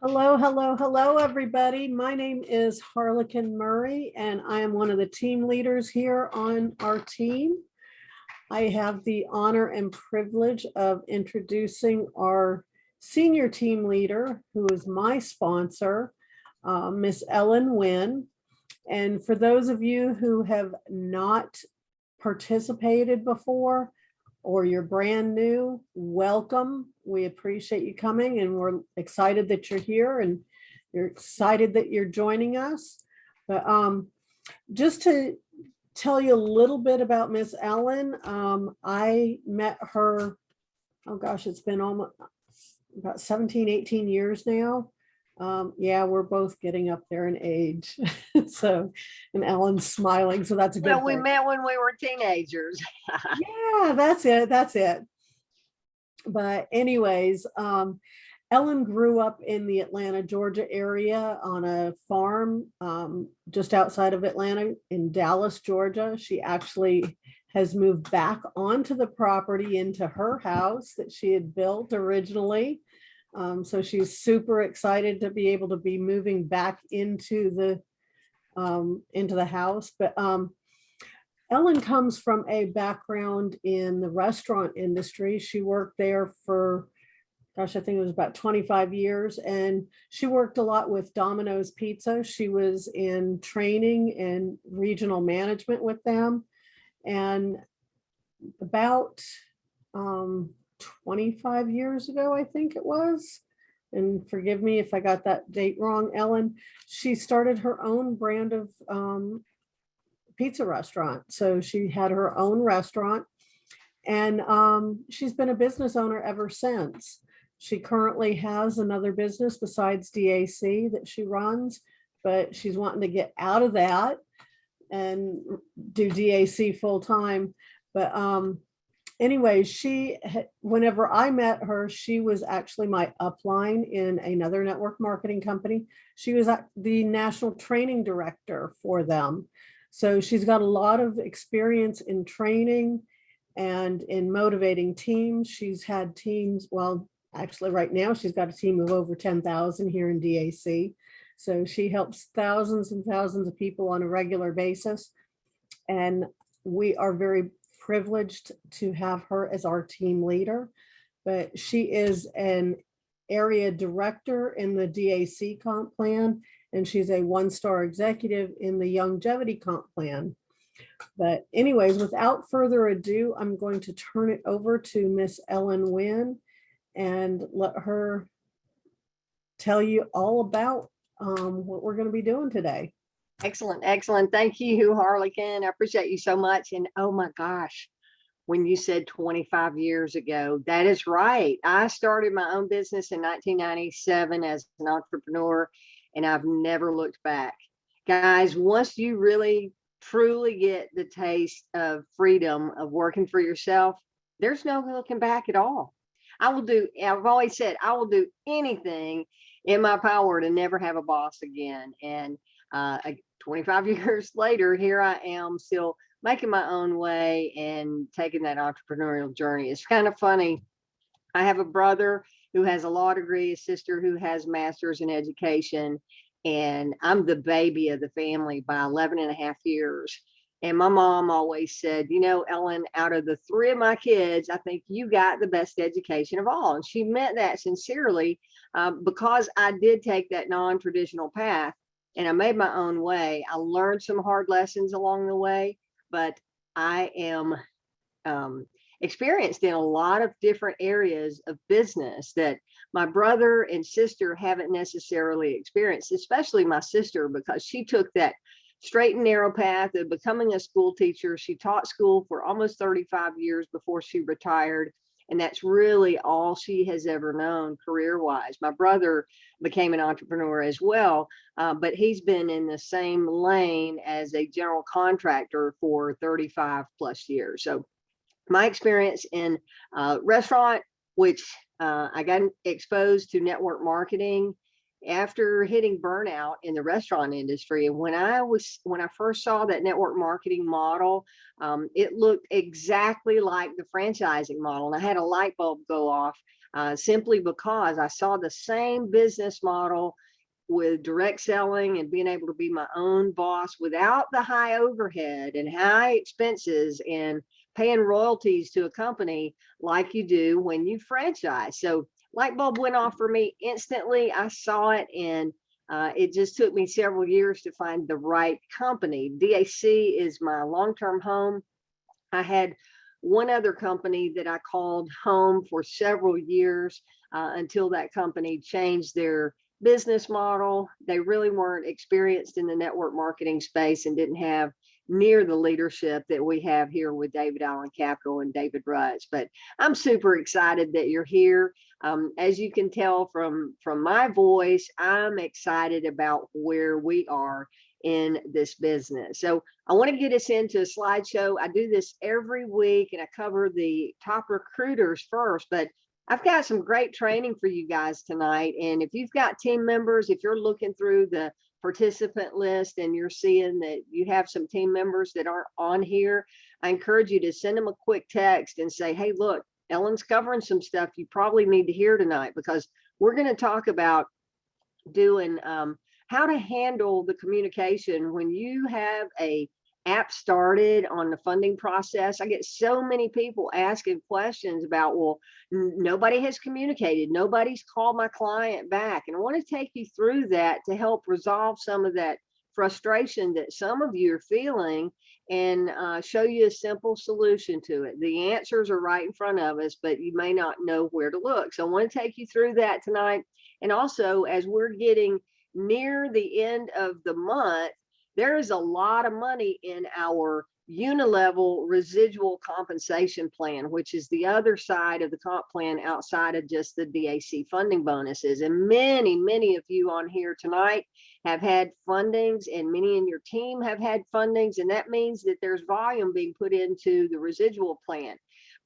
Hello, hello, hello, everybody. My name is Harlequin Murray, and I am one of the team leaders here on our team. I have the honor and privilege of introducing our senior team leader, who is my sponsor, Miss Ellen Winn. And for those of you who have not participated before, or you're brand new, welcome. We appreciate you coming, and we're excited that you're here, and you're excited that you're joining us. But just to tell you a little bit about Miss Ellen, I met her, oh gosh, it's been almost about 17, 18 years now. Yeah, we're both getting up there in age. So, and Ellen's smiling, so that's a good Yeah, we thing. met when we were teenagers. Yeah, that's it. That's it. But anyways, Ellen grew up in the Atlanta, Georgia area on a farm just outside of Atlanta in Dallas, Georgia. She actually has moved back onto the property into her house that she had built originally. So she's super excited to be able to be moving back into the house. But Ellen comes from a background in the restaurant industry. She worked there for, gosh, I think it was about 25 years. And she worked a lot with Domino's Pizza. She was in training and regional management with them. And about 25 years ago, I think it was, and forgive me if I got that date wrong, Ellen, she started her own brand of pizza restaurant. So she had her own restaurant, and she's been a business owner ever since. She currently has another business besides DAC that she runs, but she's wanting to get out of that and do DAC full time. But anyway, whenever I met her, she was actually my upline in another network marketing company. She was the national training director for them. So she's got a lot of experience in training and in motivating teams. She's had teams, well, actually right now she's got a team of over 10,000 here in DAC. So she helps thousands and thousands of people on a regular basis. And we are very privileged to have her as our team leader. But she is an area director in the DAC comp plan, and she's a one-star executive in the longevity comp plan. But anyways, without further ado, I'm going to turn it over to Miss Ellen Winn and let her tell you all about what we're going to be doing today. Excellent, excellent. Thank you, Harlequin. I appreciate you so much. And oh my gosh, when you said 25 years ago, that is right. I started my own business in 1997 as an entrepreneur, and I've never looked back. Guys, once you really truly get the taste of freedom of working for yourself, there's no looking back at all. I've always said, I will do anything in my power to never have a boss again. And 25 years later, here I am still making my own way and taking that entrepreneurial journey. It's kind of funny. I have a brother who has a law degree, a sister who has master's in education, and I'm the baby of the family by 11 and a half years. And my mom always said, you know, Ellen, out of the three of my kids, I think you got the best education of all. And she meant that sincerely because I did take that non-traditional path and I made my own way. I learned some hard lessons along the way, but I am experienced in a lot of different areas of business that my brother and sister haven't necessarily experienced, especially my sister, because she took that straight and narrow path of becoming a school teacher. She taught school for almost 35 years before she retired. And that's really all she has ever known career-wise. My brother became an entrepreneur as well, but he's been in the same lane as a general contractor for 35 plus years. So my experience in restaurant, which I got exposed to network marketing after hitting burnout in the restaurant industry. And when I first saw that network marketing model, it looked exactly like the franchising model. And I had a light bulb go off simply because I saw the same business model with direct selling and being able to be my own boss without the high overhead and high expenses and paying royalties to a company like you do when you franchise. So light bulb went off for me instantly. I saw it, and it just took me several years to find the right company. DAC is my long-term home. I had one other company that I called home for several years until that company changed their business model. They really weren't experienced in the network marketing space and didn't have near the leadership that we have here with David Allen Capital and David Rutz. But I'm super excited that you're here. As you can tell from my voice, I'm excited about where we are in this business. So I want to get us into a slideshow. I do this every week and I cover the top recruiters first, but I've got some great training for you guys tonight. And if you've got team members, if you're looking through the participant list and you're seeing that you have some team members that aren't on here, I encourage you to send them a quick text and say, hey, look, Ellen's covering some stuff you probably need to hear tonight, because we're going to talk about doing how to handle the communication when you have a app started on the funding process. I get so many people asking questions about, well, nobody has communicated, nobody's called my client back. And I want to take you through that to help resolve some of that frustration that some of you are feeling, and show you a simple solution to it. The answers are right in front of us, but you may not know where to look. So I want to take you through that tonight. And also, as we're getting near the end of the month, there is a lot of money in our unlevel residual compensation plan, which is the other side of the comp plan outside of just the DAC funding bonuses. And many of you on here tonight have had fundings, and many in your team have had fundings. And that means that there's volume being put into the residual plan.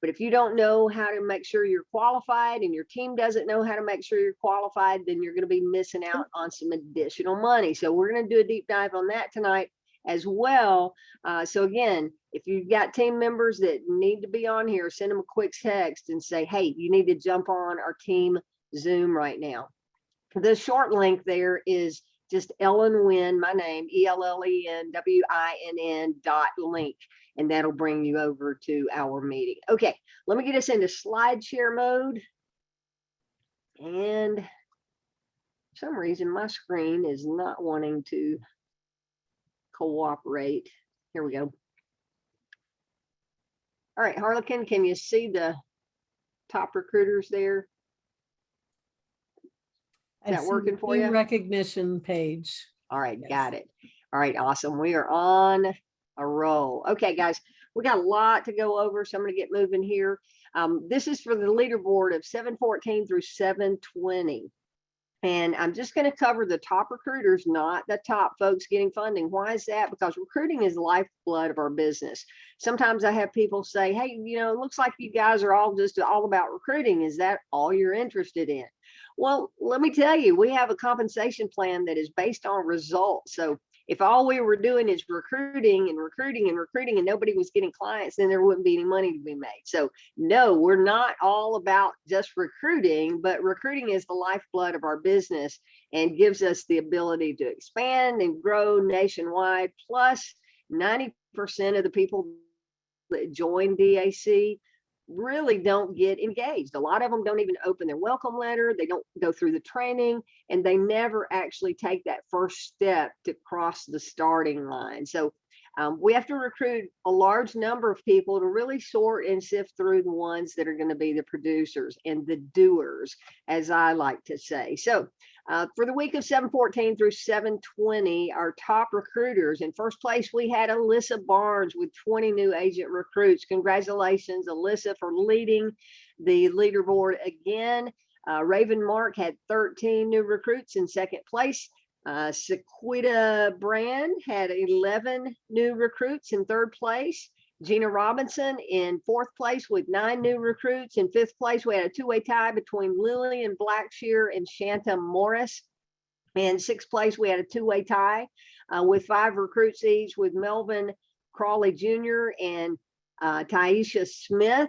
But if you don't know how to make sure you're qualified, and your team doesn't know how to make sure you're qualified, then you're going to be missing out on some additional money. So we're going to do a deep dive on that tonight as well. So again, if you've got team members that need to be on here, send them a quick text and say, hey, you need to jump on our team Zoom right now. The short link there is just Ellen Winn, my name, ELLENWINN.link. And that'll bring you over to our meeting. Okay, let me get us into slide share mode. And for some reason, my screen is not wanting to cooperate. Here we go. All right, Harlequin, can you see the top recruiters there? Is that working for you? Recognition page. All right, Yes. got it. All right, awesome. We are on a roll. Okay, guys, we got a lot to go over, so I'm going to get moving here. This is for the leaderboard of 714 through 720. And I'm just going to cover the top recruiters, not the top folks getting funding. Why is that? Because recruiting is the lifeblood of our business. Sometimes I have people say, hey, you know, it looks like you guys are all about recruiting. Is that all you're interested in? Well, let me tell you, we have a compensation plan that is based on results. So if all we were doing is recruiting and nobody was getting clients, then there wouldn't be any money to be made. So no, we're not all about just recruiting, but recruiting is the lifeblood of our business and gives us the ability to expand and grow nationwide. Plus 90% of the people that join DAC really don't get engaged. A lot of them don't even open their welcome letter. They don't go through the training, and they never actually take that first step to cross the starting line. So we have to recruit a large number of people to really sort and sift through the ones that are going to be the producers and the doers, as I like to say. So for the week of 714 through 720, our top recruiters, in first place, we had Alyssa Barnes with 20 new agent recruits. Congratulations, Alyssa, for leading the leaderboard again. Raven Mark had 13 new recruits in second place. Sequita Brand had 11 new recruits in third place. Gina Robinson in fourth place with 9 new recruits. In fifth place, we had a two-way tie between Lillian Blackshear and Shanta Morris. In sixth place, we had a two-way tie with 5 recruits each, with Melvin Crawley Jr. and Taisha Smith.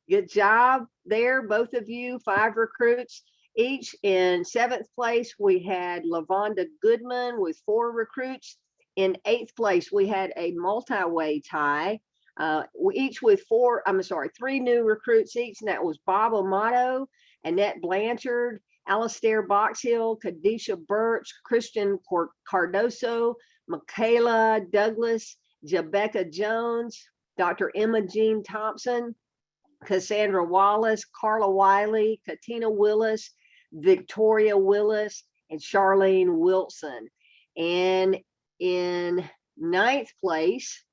Good job there, both of you, 5 recruits each. In seventh place, we had Lavonda Goodman with 4 recruits. In eighth place, we had a multi-way tie, each with 3 new recruits each, and that was Bob Amato, Annette Blanchard, Alistair Boxhill, Kadisha Birch, Christian Cardoso, Michaela Douglas, Jebecca Jones, Dr. Emma Jean Thompson, Cassandra Wallace, Carla Wiley, Katina Willis, Victoria Willis, and Charlene Wilson. And in ninth place,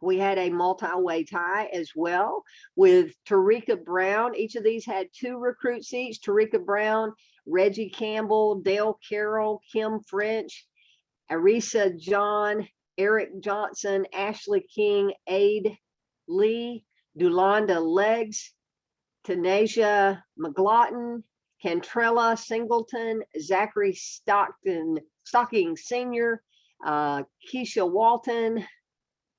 we had a multi-way tie as well with Tarika Brown. Each of these had 2 recruits each. Tarika Brown, Reggie Campbell, Dale Carroll, Kim French, Arisa John, Eric Johnson, Ashley King, Aid Lee, Dulanda Legs, Tanasia McGlotton, Cantrella Singleton, Zachary Stocking Sr., Keisha Walton,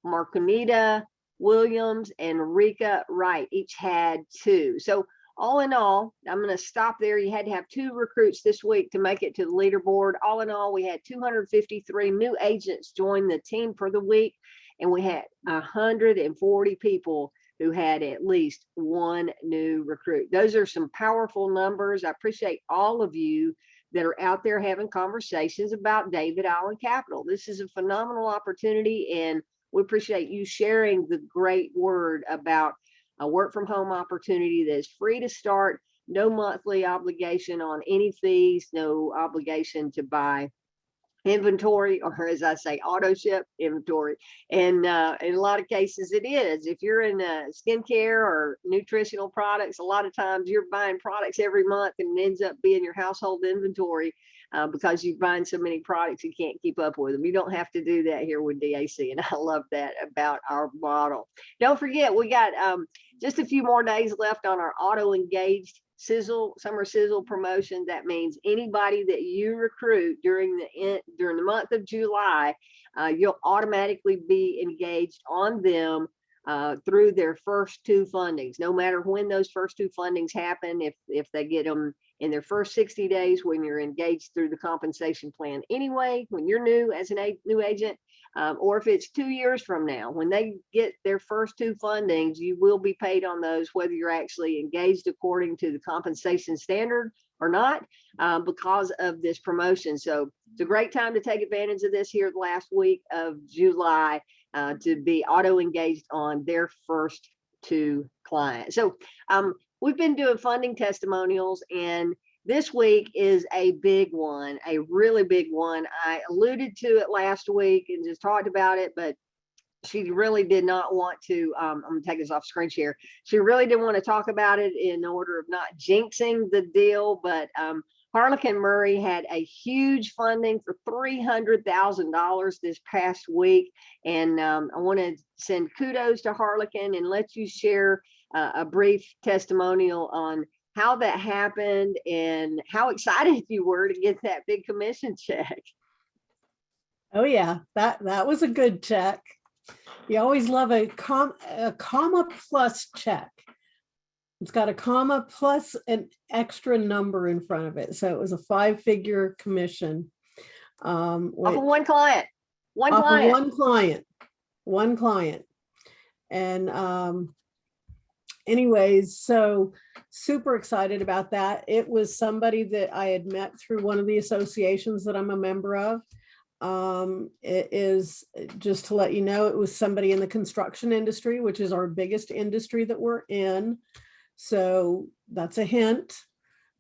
Marconita Williams, and Rika Wright each had 2. So all in all, I'm going to stop there. You had to have 2 recruits this week to make it to the leaderboard. All in all, we had 253 new agents join the team for the week, and we had 140 people who had at least 1 new recruit. Those are some powerful numbers. I appreciate all of you that are out there having conversations about David Allen Capital. This is a phenomenal opportunity, and we appreciate you sharing the great word about a work from home opportunity that is free to start, no monthly obligation on any fees, no obligation to buy inventory, or as I say, auto ship inventory. And in a lot of cases it is. If you're in skincare or nutritional products, a lot of times you're buying products every month and it ends up being your household inventory because you're buying so many products you can't keep up with them. You don't have to do that here with DAC, and I love that about our model. Don't forget, we got just a few more days left on our auto engaged summer sizzle promotion. That means anybody that you recruit during the month of July, you'll automatically be engaged on them through their first 2 fundings, no matter when those first 2 fundings happen. If they get them in their first 60 days, when you're engaged through the compensation plan anyway, when you're new as a new agent, or if it's 2 years from now, when they get their first 2 fundings, you will be paid on those, whether you're actually engaged according to the compensation standard or not, because of this promotion. So it's a great time to take advantage of this here the last week of July, to be auto engaged on their first 2 clients. So we've been doing funding testimonials, and this week is a big one, a really big one. I alluded to it last week and just talked about it, but she really did not want to, I'm gonna take this off screen share. She really didn't want to talk about it in order of not jinxing the deal, but Harlequin Murray had a huge funding for $300,000 this past week. And I want to send kudos to Harlequin and let you share a brief testimonial on how that happened and how excited you were to get that big commission check. Oh yeah, that was a good check. You always love a comma plus check. It's got a comma plus an extra number in front of it. So it was a 5-figure commission. Off of one client. One client. And anyways, so super excited about that. It was somebody that I had met through one of the associations that I'm a member of. It is, just to let you know, it was somebody in the construction industry, which is our biggest industry that we're in. So that's a hint.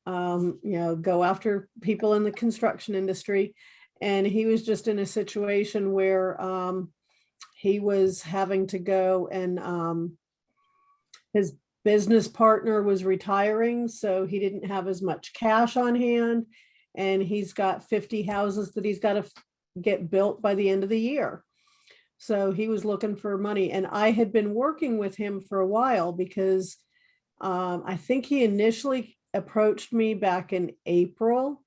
Go after people in the construction industry. And he was just in a situation where he was having to go, and his business partner was retiring, so he didn't have as much cash on hand, and he's got 50 houses that he's got to get built by the end of the year. So he was looking for money, and I had been working with him for a while because I think he initially approached me back in April,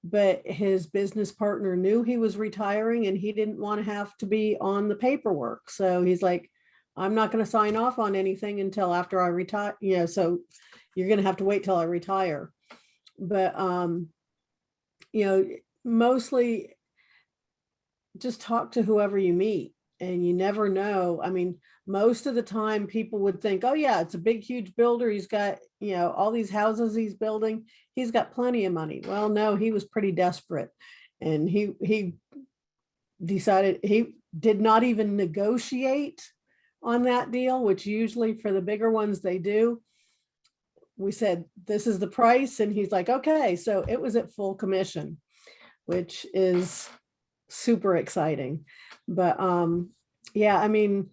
but his business partner knew he was retiring and he didn't want to have to be on the paperwork. So he's like, I'm not going to sign off on anything until after I retire, so you're going to have to wait till I retire. But, mostly just talk to whoever you meet, and you never know. I mean, most of the time people would think, oh yeah, it's a big, huge builder. He's got, all these houses he's building. He's got plenty of money. Well, no, he was pretty desperate. And he decided he did not even negotiate on that deal, which usually for the bigger ones they do. We said, this is the price. And he's like, okay. So it was at full commission, which is super exciting. But yeah, I mean,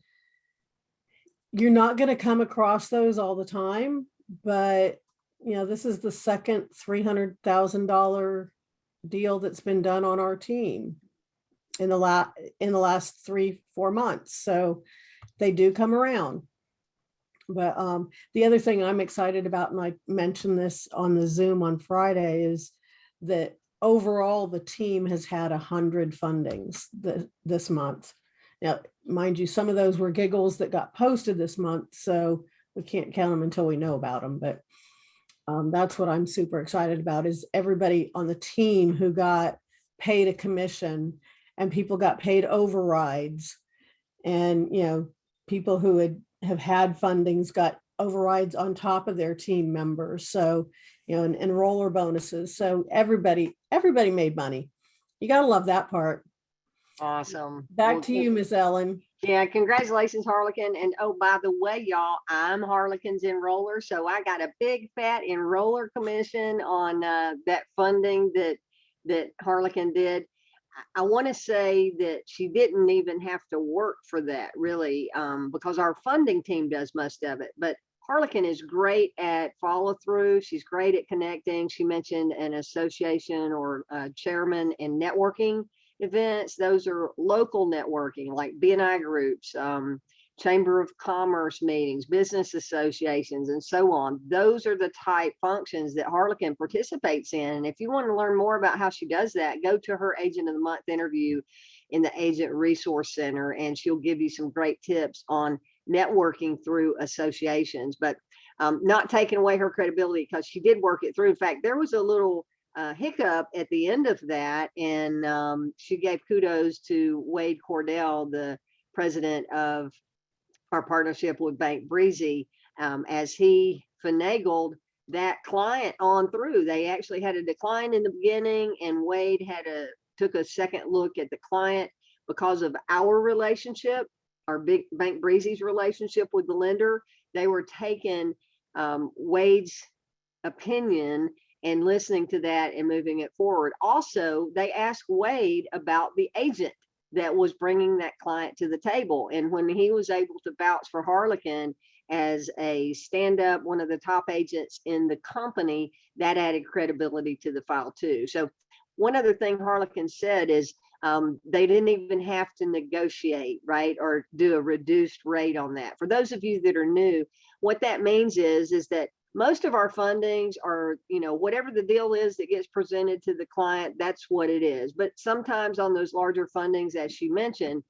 you're not going to come across those all the time, but this is the second $300,000 deal that's been done on our team in the last 3-4 months. So they do come around. But the other thing I'm excited about, and I mentioned this on the Zoom on Friday, is that overall the team has had 100 fundings this month. Now, mind you, some of those were giggles that got posted this month, so we can't count them until we know about them. But that's what I'm super excited about, is everybody on the team who got paid a commission, and people got paid overrides, and people who have had fundings got overrides on top of their team members. So and roller bonuses. So everybody made money. You got to love that part. Awesome. Back to you, Miss Ellen. Yeah, congratulations, Harlequin. And oh, by the way, y'all, I'm Harlequin's enroller. So I got a big fat enroller commission on that funding that Harlequin did. I want to say that she didn't even have to work for that, really, because our funding team does most of it. But Harlequin is great at follow through. She's great at connecting. She mentioned an association or chairman and networking events. Those are local networking, like BNI groups, Chamber of Commerce meetings, business associations, and so on. Those are the type functions that Harlequin participates in. And if you want to learn more about how she does that, go to her Agent of the Month interview in the Agent Resource Center, and she'll give you some great tips on networking through associations. But not taking away her credibility, because she did work it through. In fact, there was a little hiccup at the end of that, and she gave kudos to Wade Cordell, the president of our partnership with Bank Breezy, as he finagled that client on through. They actually had a decline in the beginning, and Wade took a second look at the client because of our relationship, our big Bank Breezy's relationship with the lender. They were taking Wade's opinion and listening to that and moving it forward. Also, they asked Wade about the agent that was bringing that client to the table. And when he was able to vouch for Harlequin as a stand-up, one of the top agents in the company, that added credibility to the file too. So one other thing Harlequin said is they didn't even have to negotiate, right, or do a reduced rate on that. For those of you that are new, what that means is that most of our fundings are, whatever the deal is that gets presented to the client, that's what it is. But sometimes on those larger fundings, as she mentioned,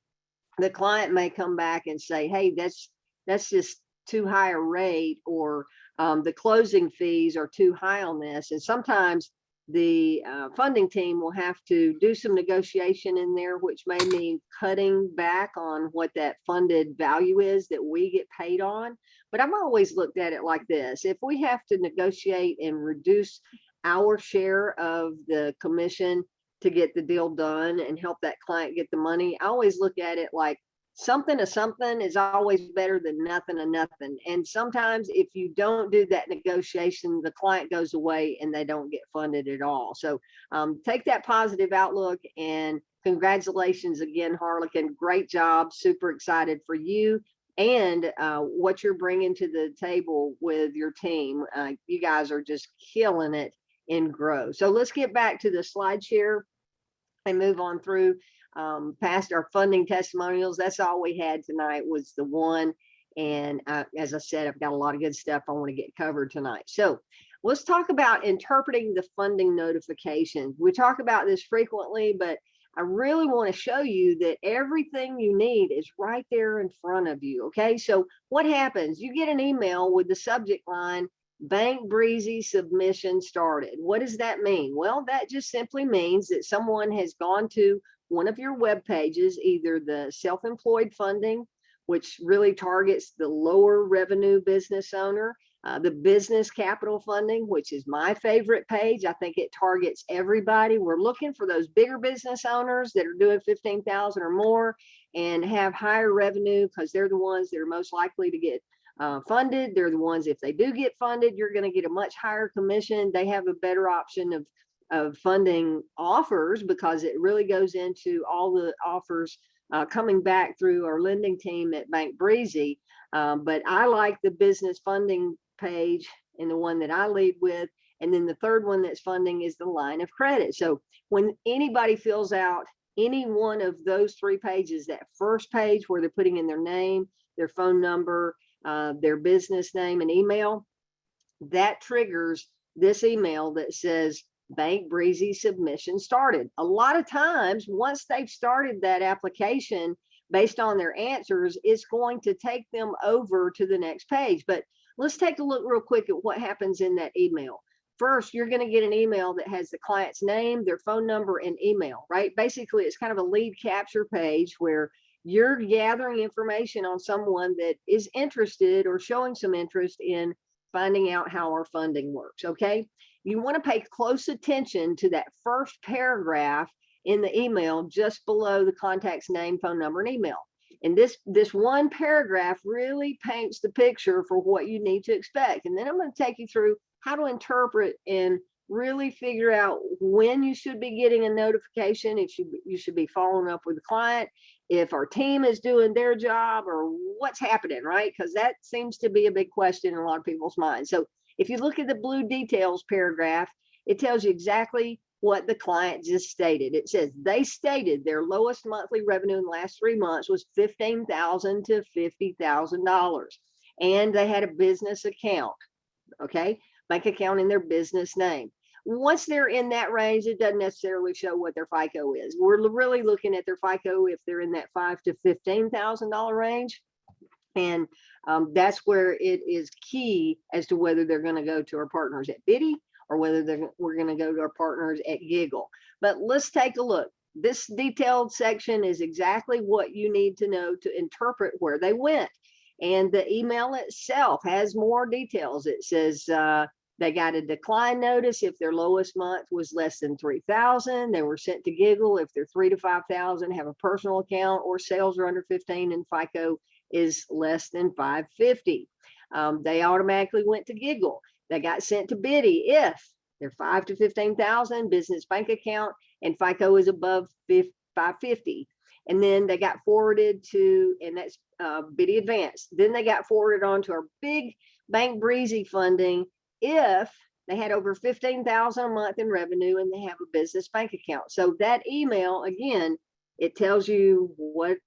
the client may come back and say, hey, that's just too high a rate, or the closing fees are too high on this. And sometimes the funding team will have to do some negotiation in there, which may mean cutting back on what that funded value is that we get paid on. But I've always looked at it like this: if we have to negotiate and reduce our share of the commission to get the deal done and help that client get the money, I always look at it like something to something is always better than nothing to nothing. And sometimes if you don't do that negotiation, the client goes away and they don't get funded at all. So take that positive outlook, and congratulations again, Harlequin. Great job. Super excited for you and what you're bringing to the table with your team. You guys are just killing it in Grow. So let's get back to the slide share and move on through past our funding testimonials. That's all we had tonight, was the one. And as I said, I've got a lot of good stuff I want to get covered tonight. So Let's talk about interpreting the funding notifications. We talk about this frequently, but I really want to show you that everything you need is right there in front of you. Okay, so what happens? You get an email with the subject line, Bank Breezy submission started. What does that mean? Well, that just simply means that someone has gone to one of your web pages, either the self-employed funding, which really targets the lower revenue business owner, the business capital funding, which is my favorite page. I think it targets everybody. We're looking for those bigger business owners that are doing 15,000 or more and have higher revenue, because they're the ones that are most likely to get funded. They're the ones, if they do get funded, you're going to get a much higher commission. They have a better option of funding offers, because it really goes into all the offers coming back through our lending team at Bank Breezy. But I like the business funding page, and the one that I lead with. And then the third one that's funding is the line of credit. So when anybody fills out any one of those three pages, that first page where they're putting in their name, their phone number, their business name and email, that triggers this email that says Bank Breezy submission started. A lot of times, once they've started that application, based on their answers, it's going to take them over to the next page. But let's take a look real quick at what happens in that email. First, you're going to get an email that has the client's name, their phone number, and email, right? Basically, it's kind of a lead capture page where you're gathering information on someone that is interested or showing some interest in finding out how our funding works, okay? You want to pay close attention to that first paragraph in the email just below the contact's name, phone number, and email. And this one paragraph really paints the picture for what you need to expect. And then I'm going to take you through how to interpret and really figure out when you should be getting a notification, if you should be following up with the client, if our team is doing their job, or what's happening, right? Because that seems to be a big question in a lot of people's minds. So if you look at the blue details paragraph, it tells you exactly what the client just stated. It says they stated their lowest monthly revenue in the last 3 months was $15,000 to $50,000, and they had a business account, okay, bank account in their business name. Once they're in that range, it doesn't necessarily show what their FICO is. We're really looking at their FICO if they're in that $5,000 to $15,000 range. And that's where it is key as to whether they're going to go to our partners at Biddy or whether we're going to go to our partners at Giggle. But let's take a look. This detailed section is exactly what you need to know to interpret where they went. And the email itself has more details. It says they got a decline notice if their lowest month was less than 3,000. They were sent to Giggle if they're 3,000 to 5,000, have a personal account, or sales are under 15 and FICO is less than 550. They automatically went to Giggle. They got sent to Biddy if they're 5,000 to 15,000 business bank account and FICO is above 550. And then they got forwarded to, and that's Biddy Advanced. Then they got forwarded on to our big Bank Breezy funding if they had over 15,000 a month in revenue and they have a business bank account. So that email, again, it tells you what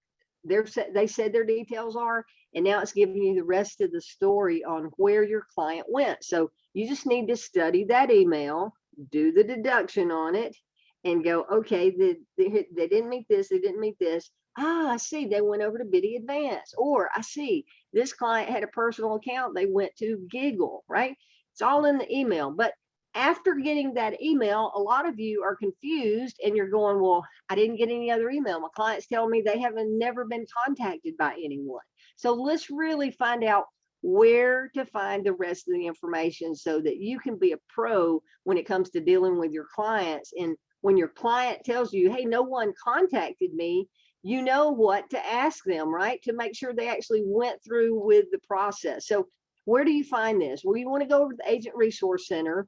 they said their details are, and now it's giving you the rest of the story on where your client went. So you just need to study that email, do the deduction on it, and go, okay, they didn't meet this, they didn't meet this. Ah, I see, they went over to Biddy Advance. Or I see this client had a personal account, they went to Giggle, right? It's all in the email. But after getting that email, a lot of you are confused and you're going, well, I didn't get any other email. My clients tell me they haven't never been contacted by anyone. So let's really find out where to find the rest of the information so that you can be a pro when it comes to dealing with your clients. And when your client tells you, hey, no one contacted me, you know what to ask them, right? To make sure they actually went through with the process. So where do you find this? Well, you want to go over to the Agent Resource Center.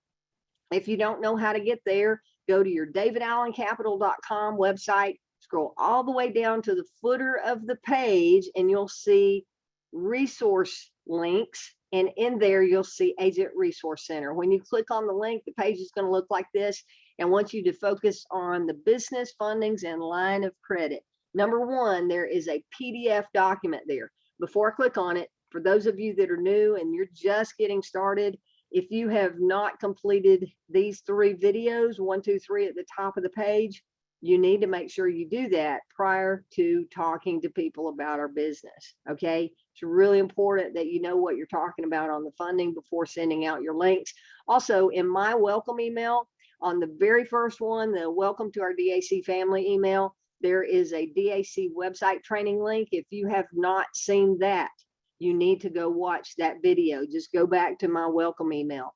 If you don't know how to get there, go to your davidallencapital.com website, scroll all the way down to the footer of the page, and you'll see resource links. And in there, you'll see Agent Resource Center. When you click on the link, the page is going to look like this. I want you to focus on the business fundings and line of credit. Number one, there is a PDF document there. Before I click on it, for those of you that are new and you're just getting started, If you have not completed these 3 videos, 1, 2, 3 at the top of the page, you need to make sure you do that prior to talking to people about our business. Okay. It's really important that you know what you're talking about on the funding before sending out your links. Also, in my welcome email, on the very first one, the welcome to our DAC family email, there is a DAC website training link. If you have not seen that, you need to go watch that video. Just go back to my welcome email.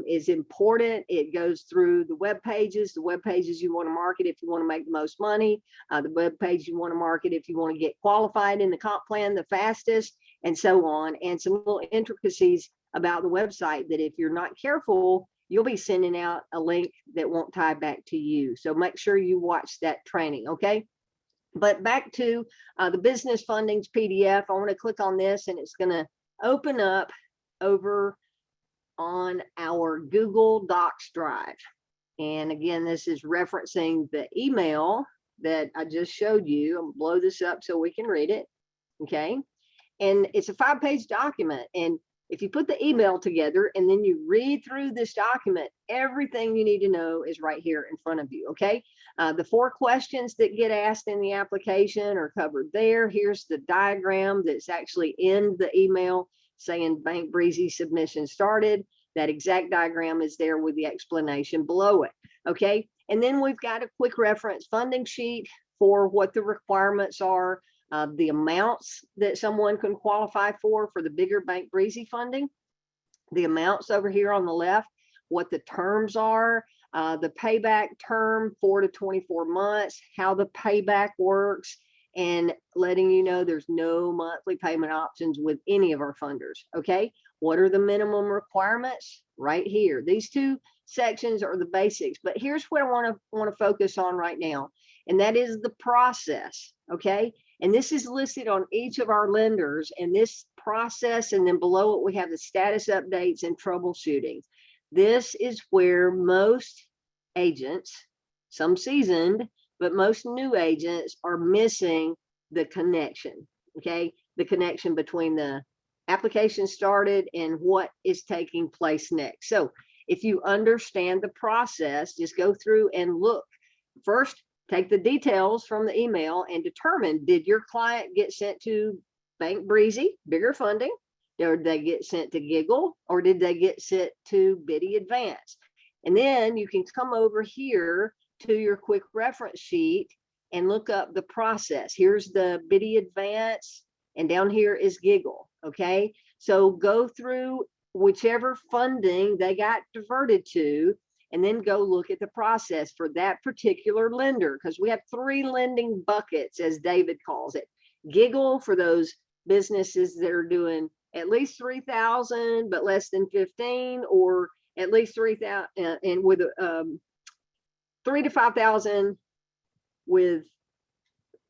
It's important. It goes through the web pages you want to market if you want to make the most money, the web page you want to market if you want to get qualified in the comp plan the fastest, and so on, and some little intricacies about the website that if you're not careful, you'll be sending out a link that won't tie back to you. So make sure you watch that training, okay? But back to the business fundings PDF, I want to click on this and it's going to open up over on our Google Docs drive. And again, this is referencing the email that I just showed you. I'll blow this up so we can read it. Okay. And it's a 5-page document. And if you put the email together and then you read through this document, everything you need to know is right here in front of you, okay? The 4 questions that get asked in the application are covered there. Here's the diagram that's actually in the email saying Bank Breezy submission started. That exact diagram is there with the explanation below it, okay? And then we've got a quick reference funding sheet for what the requirements are. The amounts that someone can qualify for the bigger Bank Breezy funding, the amounts over here on the left, what the terms are, the payback term, 4 to 24 months, how the payback works, and letting you know there's no monthly payment options with any of our funders. Okay. What are the minimum requirements? Right here. These 2 sections are the basics, but here's what I want to focus on right now, and that is the process. Okay. And this is listed on each of our lenders, and this process, and then below it, we have the status updates and troubleshooting. This is where most agents, some seasoned, but most new agents are missing the connection. Okay. The connection between the application started and what is taking place next. So if you understand the process, just go through and look. First, take the details from the email and determine, did your client get sent to Bank Breezy, bigger funding? Or did they get sent to Giggle? Or did they get sent to Biddy Advance? And then you can come over here to your quick reference sheet and look up the process. Here's the Biddy Advance, and down here is Giggle, okay? So go through whichever funding they got diverted to, and then go look at the process for that particular lender, because we have 3 lending buckets, as David calls it. Giggle for those businesses that are doing at least 3,000 but less than 15, or at least 3,000 and with 3 to 5,000 with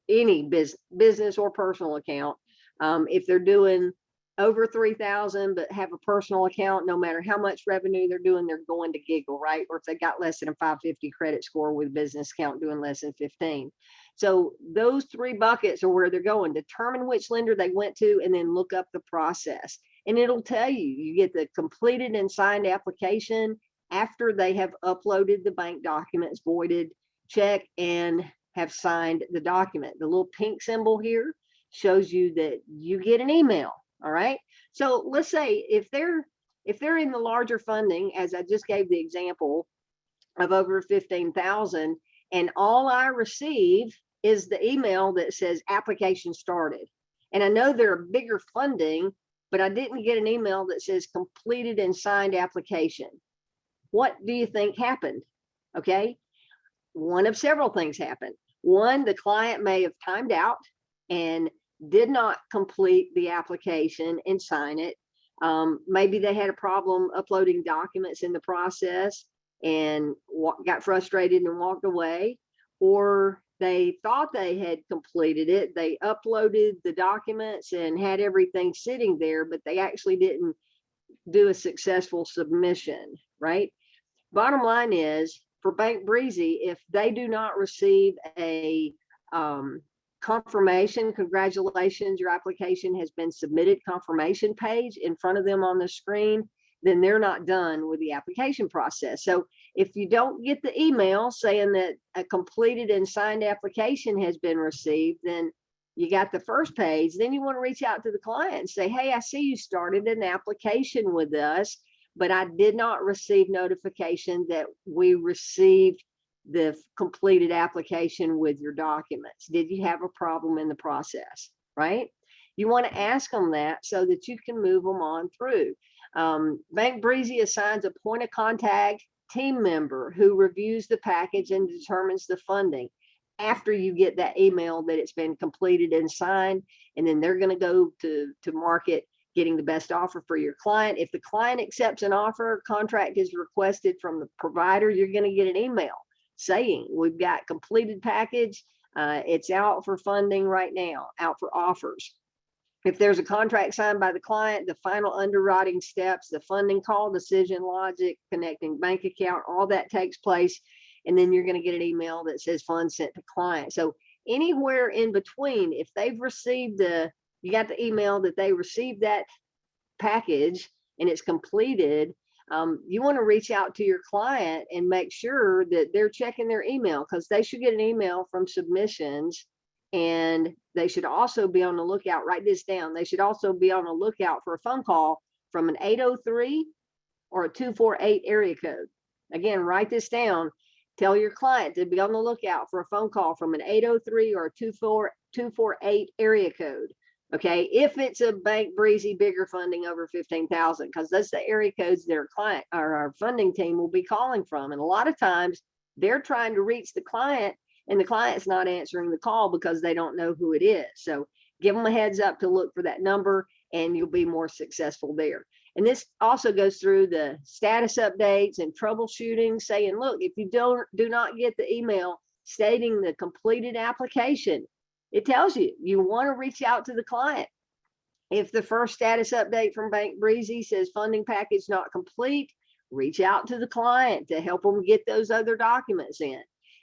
any business or personal account. If they're doing over 3,000 but have a personal account, no matter how much revenue they're doing, they're going to Giggle, right? Or if they got less than a 550 credit score with business account doing less than 15. So those 3 buckets are where they're going. Determine which lender they went to, and then look up the process, and it'll tell you. You get the completed and signed application after they have uploaded the bank documents, voided check, and have signed the document. The little pink symbol here shows you that you get an email. All right. So let's say if they're in the larger funding, as I just gave the example of over 15,000, and all I receive is the email that says application started. And I know they're a bigger funding, but I didn't get an email that says completed and signed application. What do you think happened? Okay. One of several things happened. One, the client may have timed out and did not complete the application and sign it. Maybe they had a problem uploading documents in the process and got frustrated and walked away, or they thought they had completed it. They uploaded the documents and had everything sitting there, but they actually didn't do a successful submission, right? Bottom line is, for Bank Breezy, if they do not receive a confirmation, congratulations, your application has been submitted, confirmation page in front of them on the screen, then they're not done with the application process. So if you don't get the email saying that a completed and signed application has been received, then you got the first page. Then you want to reach out to the client and say, hey, I see you started an application with us, but I did not receive notification that we received the completed application with your documents. Did you have a problem in the process, right? You want to ask them that so that you can move them on through. Bank Breezy assigns a point of contact team member who reviews the package and determines the funding after you get that email that it's been completed and signed, and then they're going to go to market getting the best offer for your client. If the client accepts an offer, contract is requested from the provider, you're going to get an email saying we've got completed package, it's out for funding right now, out for offers. If there's a contract signed by the client, the final underwriting steps, the funding call, decision logic, connecting bank account, all that takes place. And then you're going to get an email that says funds sent to client. So anywhere in between, if they've received you got the email that they received that package and it's completed, you want to reach out to your client and make sure that they're checking their email, because they should get an email from submissions. And they should also be on the lookout, write this down, they should also be on the lookout for a phone call from an 803 or a 248 area code. Again, write this down. Tell your client to be on the lookout for a phone call from an 803 or a 248 area code. Okay, if it's a Bank Breezy bigger funding over 15,000, because that's the area codes their client or our funding team will be calling from. And a lot of times they're trying to reach the client and the client's not answering the call because they don't know who it is. So give them a heads up to look for that number and you'll be more successful there. And this also goes through the status updates and troubleshooting, saying, look, if you do not get the email stating the completed application, it tells you want to reach out to the client. If the first status update from Bank Breezy says funding package not complete, reach out to the client to help them get those other documents in.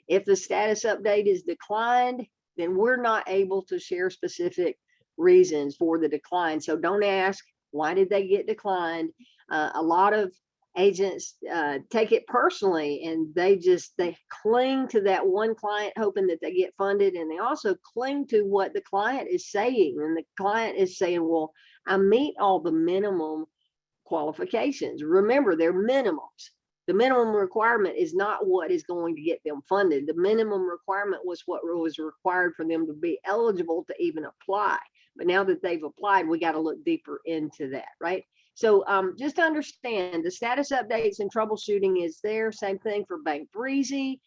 If the status update is declined, then we're not able to share specific reasons for the decline. So don't ask, why did they get declined? A lot of agents take it personally and they cling to that one client hoping that they get funded. And they also cling to what the client is saying. And the client is saying, well, I meet all the minimum qualifications. Remember, they're minimums. The minimum requirement is not what is going to get them funded. The minimum requirement was what was required for them to be eligible to even apply. But now that they've applied, we got to look deeper into that, right? So just to understand, the status updates and troubleshooting is there. Same thing for Bank Breezy.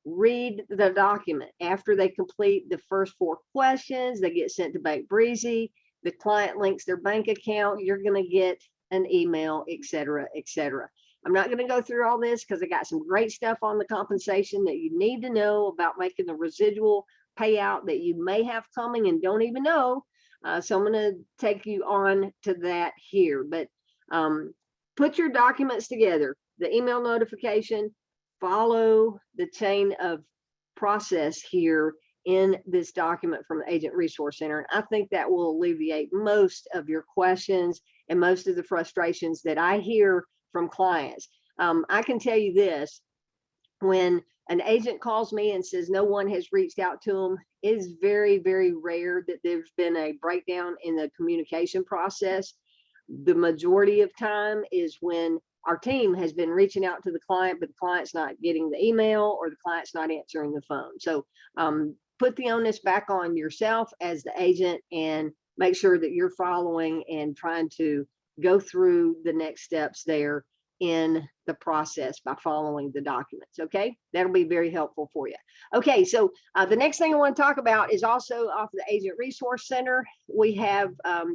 Read the document. After they complete the first 4 questions, they get sent to Bank Breezy. The client links their bank account. You're going to get an email, et cetera, et cetera. I'm not going to go through all this because I got some great stuff on the compensation that you need to know about making the residual payout that you may have coming and don't even know. So I'm going to take you on to that here. But put your documents together, the email notification, follow the chain of process here in this document from the Agent Resource Center. I think that will alleviate most of your questions and most of the frustrations that I hear from clients. I can tell you this, when an agent calls me and says no one has reached out to them, it is very, very rare that there's been a breakdown in the communication process. The majority of time is when our team has been reaching out to the client, but the client's not getting the email or the client's not answering the phone. So put the onus back on yourself as the agent and make sure that you're following and trying to go through the next steps there in the process by following the documents. Okay, that'll be very helpful for you. Okay, so the next thing I want to talk about is also off the Agent Resource Center. We have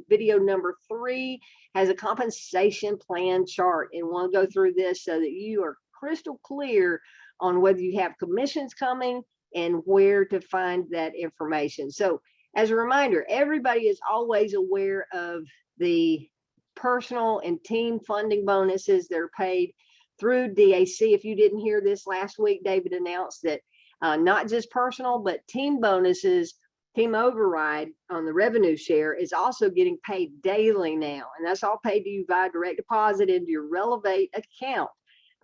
video number 3 has a compensation plan chart, and we'll go through this so that you are crystal clear on whether you have commissions coming and where to find that information. So as a reminder, everybody is always aware of the personal and team funding bonuses that are paid through DAC. If you didn't hear this last week, David announced that not just personal, but team bonuses team override on the revenue share is also getting paid daily now. And that's all paid to you via direct deposit into your Relevate account.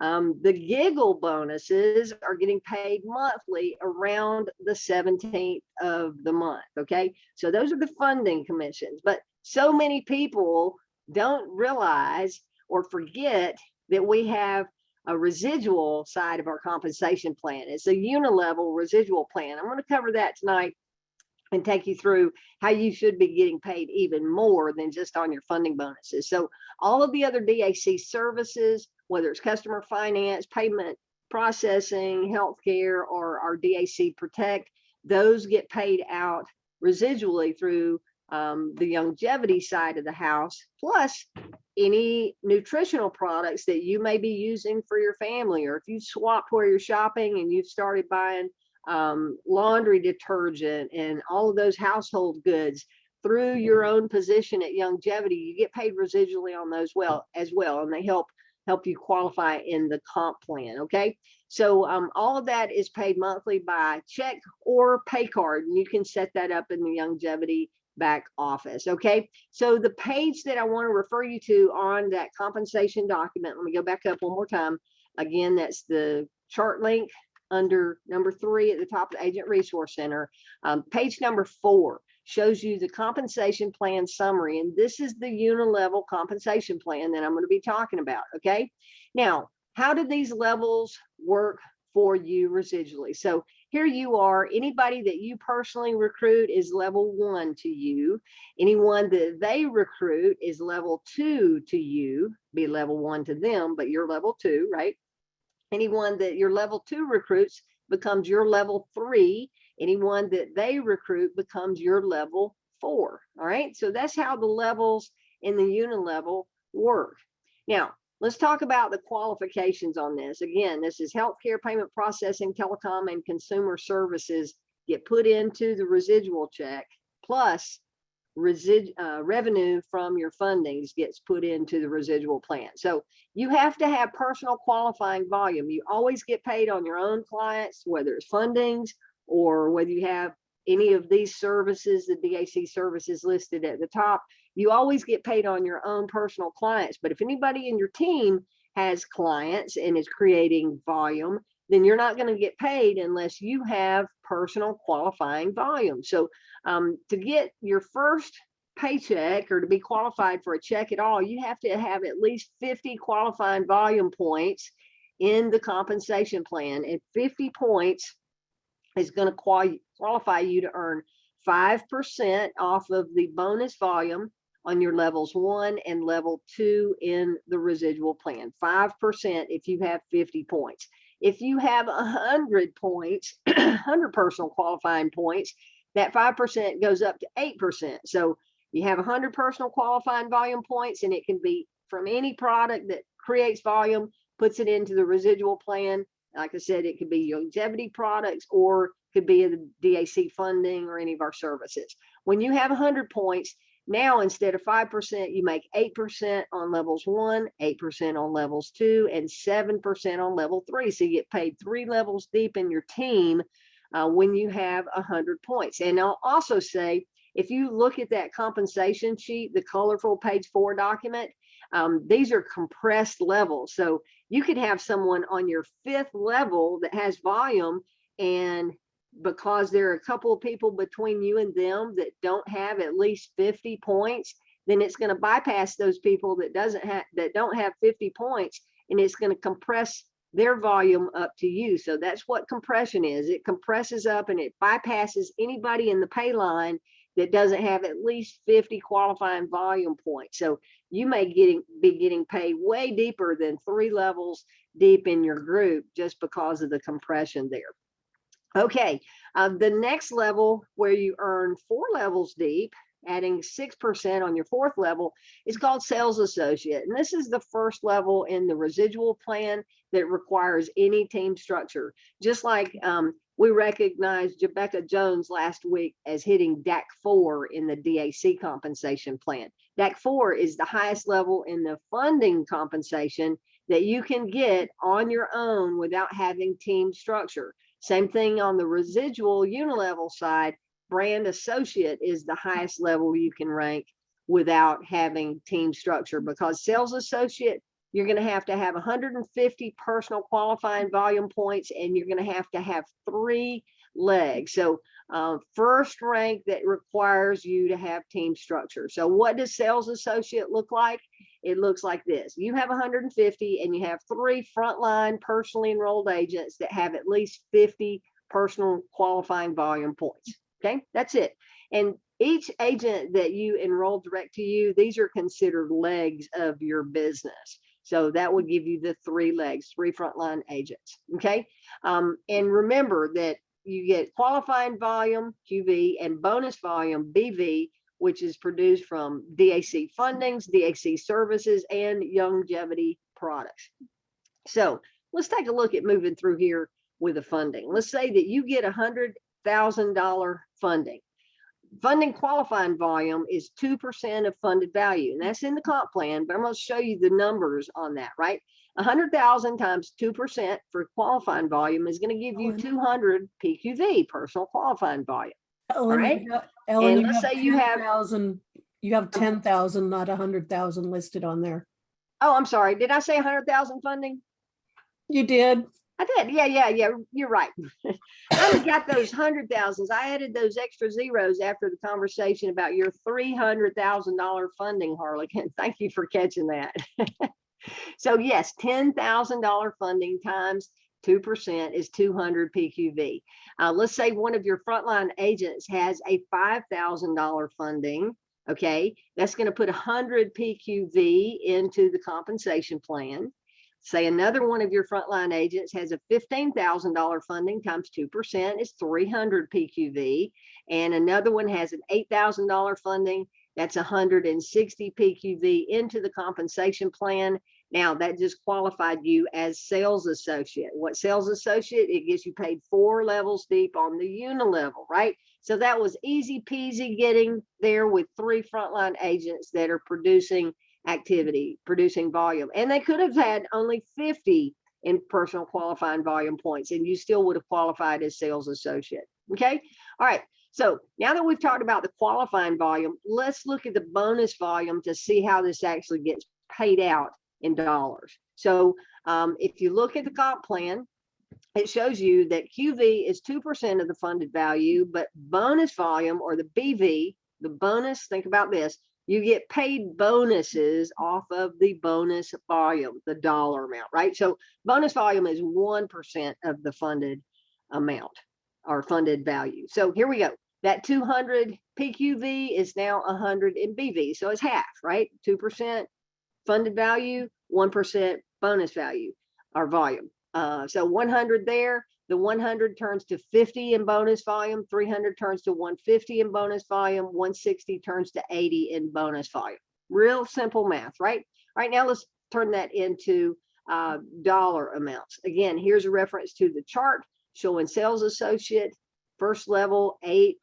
The giggle bonuses are getting paid monthly around the 17th of the month. Okay. So those are the funding commissions, but so many people don't realize or forget that we have a residual side of our compensation plan. It's a unilevel residual plan. I'm going to cover that tonight and take you through how you should be getting paid even more than just on your funding bonuses. So all of the other DAC services, whether it's customer finance, payment processing, healthcare, or our DAC Protect, those get paid out residually through the longevity side of the house, plus any nutritional products that you may be using for your family, or if you swapped where you're shopping and you've started buying laundry detergent and all of those household goods through your own position at longevity, you get paid residually on those as well, and they help you qualify in the comp plan. Okay, so all of that is paid monthly by check or pay card, and you can set that up in the longevity back office. Okay, so the page that I want to refer you to on that compensation document, let me go back up one more time. Again, that's the chart link under number 3 at the top of the Agent Resource Center. Page number 4 shows you the compensation plan summary, and this is the unilevel compensation plan that I'm going to be talking about. Okay, now how do these levels work for you residually? So here you are, anybody that you personally recruit is level 1 to you. Anyone that they recruit is level 2 to you, be level 1 to them, but you're level 2, right? Anyone that your level 2 recruits becomes your level 3. Anyone that they recruit becomes your level 4. All right, so that's how the levels in the unilevel work. Now, let's talk about the qualifications on this. Again, this is healthcare, payment processing, telecom, and consumer services get put into the residual check, plus revenue from your fundings gets put into the residual plan. So you have to have personal qualifying volume. You always get paid on your own clients, whether it's fundings or whether you have any of these services, the DAC services listed at the top. You always get paid on your own personal clients. But if anybody in your team has clients and is creating volume, then you're not going to get paid unless you have personal qualifying volume. So to get your first paycheck or to be qualified for a check at all, you have to have at least 50 qualifying volume points in the compensation plan, and 50 points is going to qualify you to earn 5% off of the bonus volume on your levels 1 and level 2 in the residual plan. 5% if you have 50 points. If you have 100 points, 100 personal qualifying points, that 5% goes up to 8%. So you have 100 personal qualifying volume points, and it can be from any product that creates volume, puts it into the residual plan. Like I said, it could be longevity products or could be the DAC funding or any of our services. When you have 100 points, now instead of 5%, you make 8% on levels 1, 8% on levels 2, and 7% on level 3. So you get paid 3 levels deep in your team when you have 100 points. And I'll also say, if you look at that compensation sheet, the colorful page 4 document, these are compressed levels. So you could have someone on your 5th level that has volume, and because there are a couple of people between you and them that don't have at least 50 points, then it's going to bypass those people that don't have 50 points, and it's going to compress their volume up to you. So that's what compression is. It compresses up and it bypasses anybody in the pay line that doesn't have at least 50 qualifying volume points. So you may be getting paid way deeper than 3 levels deep in your group just because of the compression there. Okay, the next level where you earn 4 levels deep, adding 6% on your 4th level, is called sales associate. And this is the first level in the residual plan that requires any team structure. Just like we recognized Rebecca Jones last week as hitting DAC 4 in the DAC compensation plan. DAC 4 is the highest level in the funding compensation that you can get on your own without having team structure. Same thing on the residual unilevel side. brand associate is the highest level you can rank without having team structure, because sales associate, you're going to have 150 personal qualifying volume points, and you're going to have 3 legs. So first rank that requires you to have team structure. So what does sales associate look like? It looks like this. You have 150 and you have 3 frontline personally enrolled agents that have at least 50 personal qualifying volume points. Okay, that's it. And each agent that you enroll direct to you, these are considered legs of your business. So that would give you the 3 legs, 3 frontline agents. Okay. And remember that you get qualifying volume, QV, and bonus volume, BV, which is produced from DAC fundings, DAC services, and longevity products. So let's take a look at moving through here with the funding. Let's say that you get $100,000 funding. Funding qualifying volume is 2% of funded value, and that's in the comp plan, but I'm going to show you the numbers on that, right? 100,000 times 2% for qualifying volume is going to give you 200 PQV, personal qualifying volume. Ellen, right? Ellen, And you let's have say you have 10,000, you have 10,000, not 100,000 listed on there. Oh, I'm sorry. Did I say 100,000 funding? You did. I did. Yeah. You're right. I got those 100,000s. I added those extra zeros after the conversation about your $300,000 funding, Harlequin. Thank you for catching that. So yes, $10,000 funding times 2% is 200 PQV. Let's say one of your frontline agents has a $5,000 funding. Okay, that's going to put 100 PQV into the compensation plan. Say another one of your frontline agents has a $15,000 funding times 2% is 300 PQV. And another one has an $8,000 funding. That's 160 PQV into the compensation plan. Now that just qualified you as sales associate. What sales associate? It gets you paid 4 levels deep on the unilevel, right? So that was easy peasy getting there with 3 frontline agents that are producing activity, producing volume. And they could have had only 50 in personal qualifying volume points, and you still would have qualified as sales associate. Okay. All right. So now that we've talked about the qualifying volume, let's look at the bonus volume to see how this actually gets paid out in dollars. So if you look at the comp plan, it shows you that QV is 2% of the funded value, but bonus volume, or the BV, the bonus, think about this, you get paid bonuses off of the bonus volume, the dollar amount, right? So bonus volume is 1% of the funded amount or funded value. So here we go. That 200 PQV is now 100 in BV. So it's half, right? 2% funded value, 1% bonus value or volume. So 100 there, the 100 turns to 50 in bonus volume, 300 turns to 150 in bonus volume, 160 turns to 80 in bonus volume. Real simple math, right? All right, now let's turn that into dollar amounts. Again, here's a reference to the chart showing sales associate, first level, 8%.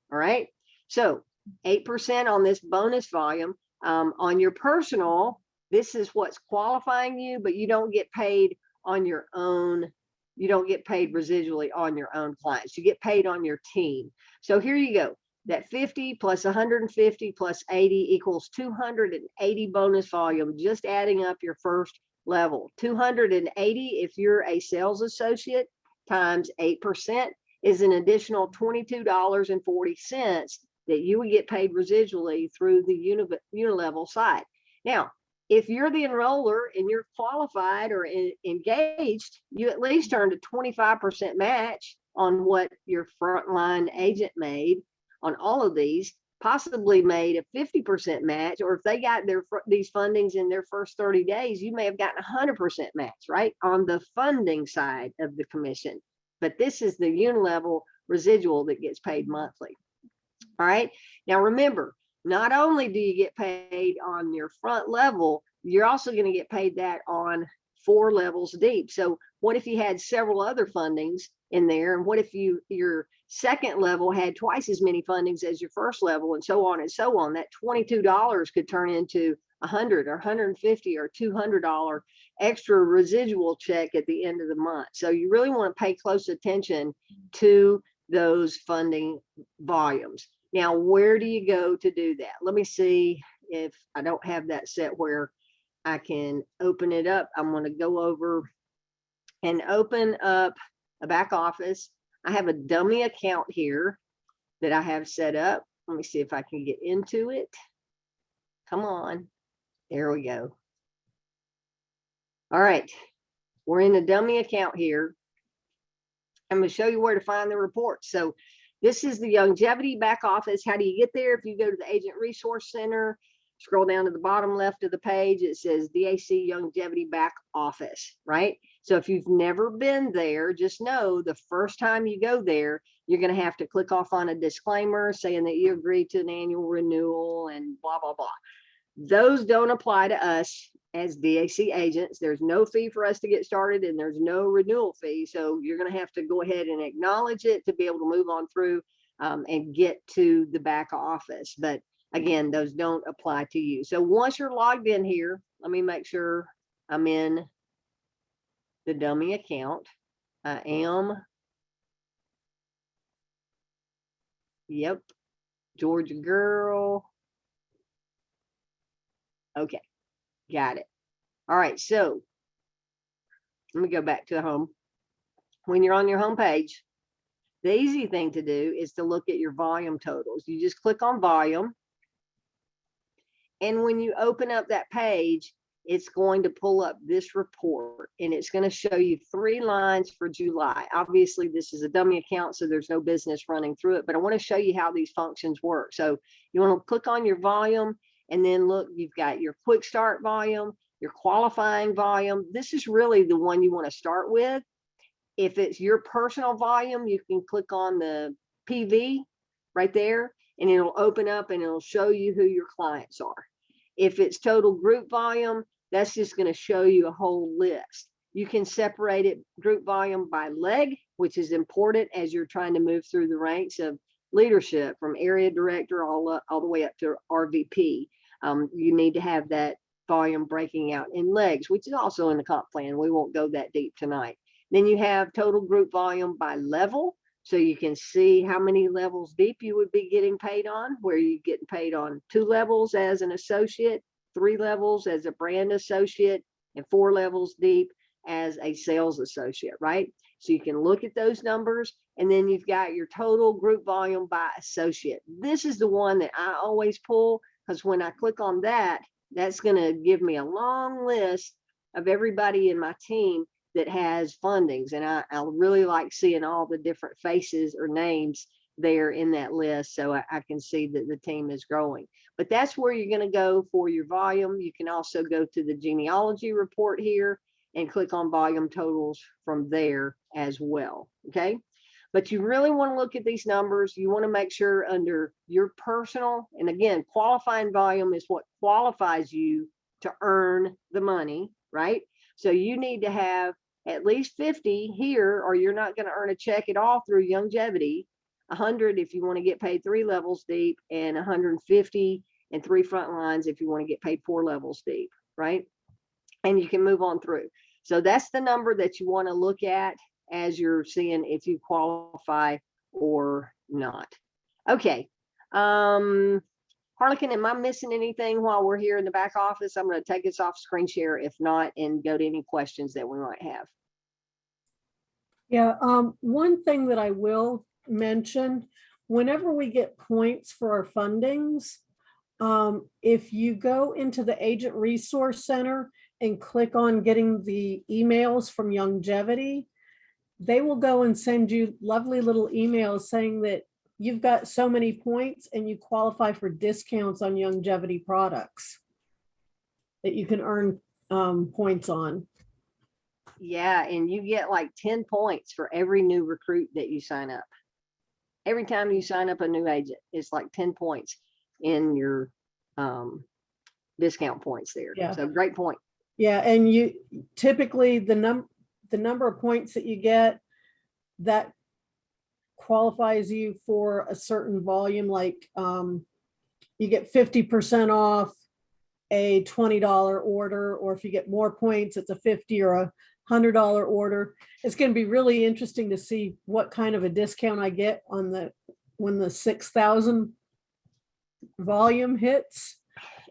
All right, so 8% on this bonus volume. On your personal, this is what's qualifying you, but you don't get paid on your own. You don't get paid residually on your own clients. You get paid on your team. So here you go. That 50 plus 150 plus 80 equals 280 bonus volume, just adding up your first level. 280 if you're a sales associate times 8% is an additional $22.40 that you would get paid residually through the unilevel side. Now, if you're the enroller and you're qualified or engaged, you at least earned a 25% match on what your frontline agent made on all of these, possibly made a 50% match, or if they got these fundings in their first 30 days, you may have gotten 100% match, right, on the funding side of the commission. But this is the unilevel residual that gets paid monthly. All right. Now, remember, not only do you get paid on your front level, you're also going to get paid that on 4 levels deep. So what if you had several other fundings in there? And what if your second level had twice as many fundings as your first level, and so on and so on? That $22 could turn into $100 or $150 or $200 extra residual check at the end of the month. So you really want to pay close attention to those funding volumes. Now, where do you go to do that? Let me see if I don't have that set where I can open it up. I'm going to go over and open up a back office. I have a dummy account here that I have set up. Let me see if I can get into it. Come on. There we go. All right. We're in the dummy account here. I'm going to show you where to find the report. So this is the longevity back office. How do you get there? If you go to the Agent Resource Center, scroll down to the bottom left of the page, it says DAC Longevity Back Office, right? So if you've never been there, just know the first time you go there, you're going to have to click off on a disclaimer saying that you agree to an annual renewal and blah, blah, blah. Those don't apply to us as DAC agents. There's no fee for us to get started and there's no renewal fee. So you're going to have to go ahead and acknowledge it to be able to move on through and get to the back office. But again, those don't apply to you. So once you're logged in here, let me make sure I'm in the dummy account. I am. Yep. Georgia girl. Okay. Got it. All right. So let me go back to the home. When you're on your home page, the easy thing to do is to look at your volume totals. You just click on volume. And when you open up that page, it's going to pull up this report and it's going to show you 3 lines for July. Obviously, this is a dummy account, so there's no business running through it, but I want to show you how these functions work. So you want to click on your volume and then look, you've got your quick start volume, your qualifying volume. This is really the one you want to start with. If it's your personal volume, you can click on the PV right there and it'll open up and it'll show you who your clients are. If it's total group volume, that's just going to show you a whole list. You can separate it group volume by leg, which is important as you're trying to move through the ranks of leadership from area director all the way up to RVP. You need to have that volume breaking out in legs, which is also in the comp plan. We won't go that deep tonight. Then you have total group volume by level. So you can see how many levels deep you would be getting paid on, where you get paid on 2 levels as an associate, 3 levels as a brand associate, and 4 levels deep as a sales associate, right? So you can look at those numbers, and then you've got your total group volume by associate. This is the one that I always pull, because when I click on that, that's going to give me a long list of everybody in my team that has fundings. And I really like seeing all the different faces or names there in that list. So I can see that the team is growing, but that's where you're going to go for your volume. You can also go to the genealogy report here and click on volume totals from there as well. Okay. But you really want to look at these numbers. You want to make sure under your personal, and again, qualifying volume is what qualifies you to earn the money, right? So you need to have at least 50 here, or you're not going to earn a check at all through longevity. 100 if you want to get paid 3 levels deep, and 150 and 3 front lines if you want to get paid 4 levels deep, right? And you can move on through. So that's the number that you want to look at as you're seeing if you qualify or not. Okay. Harlequin, am I missing anything while we're here in the back office? I'm going to take us off screen share if not, and go to any questions that we might have. Yeah, one thing that I will mention, whenever we get points for our fundings, if you go into the Agent Resource Center and click on getting the emails from Longevity, they will go and send you lovely little emails saying that you've got so many points and you qualify for discounts on Longevity products that you can earn points on. Yeah, and you get like 10 points for every new recruit that you sign up. Every time you sign up a new agent, it's like 10 points in your discount points there. Yeah. So great point. Yeah, and you typically the number of points that you get, that qualifies you for a certain volume, like you get 50% off a $20 order, or if you get more points, it's a 50 or a $100 order. It's going to be really interesting to see what kind of a discount I get on when the 6,000 volume hits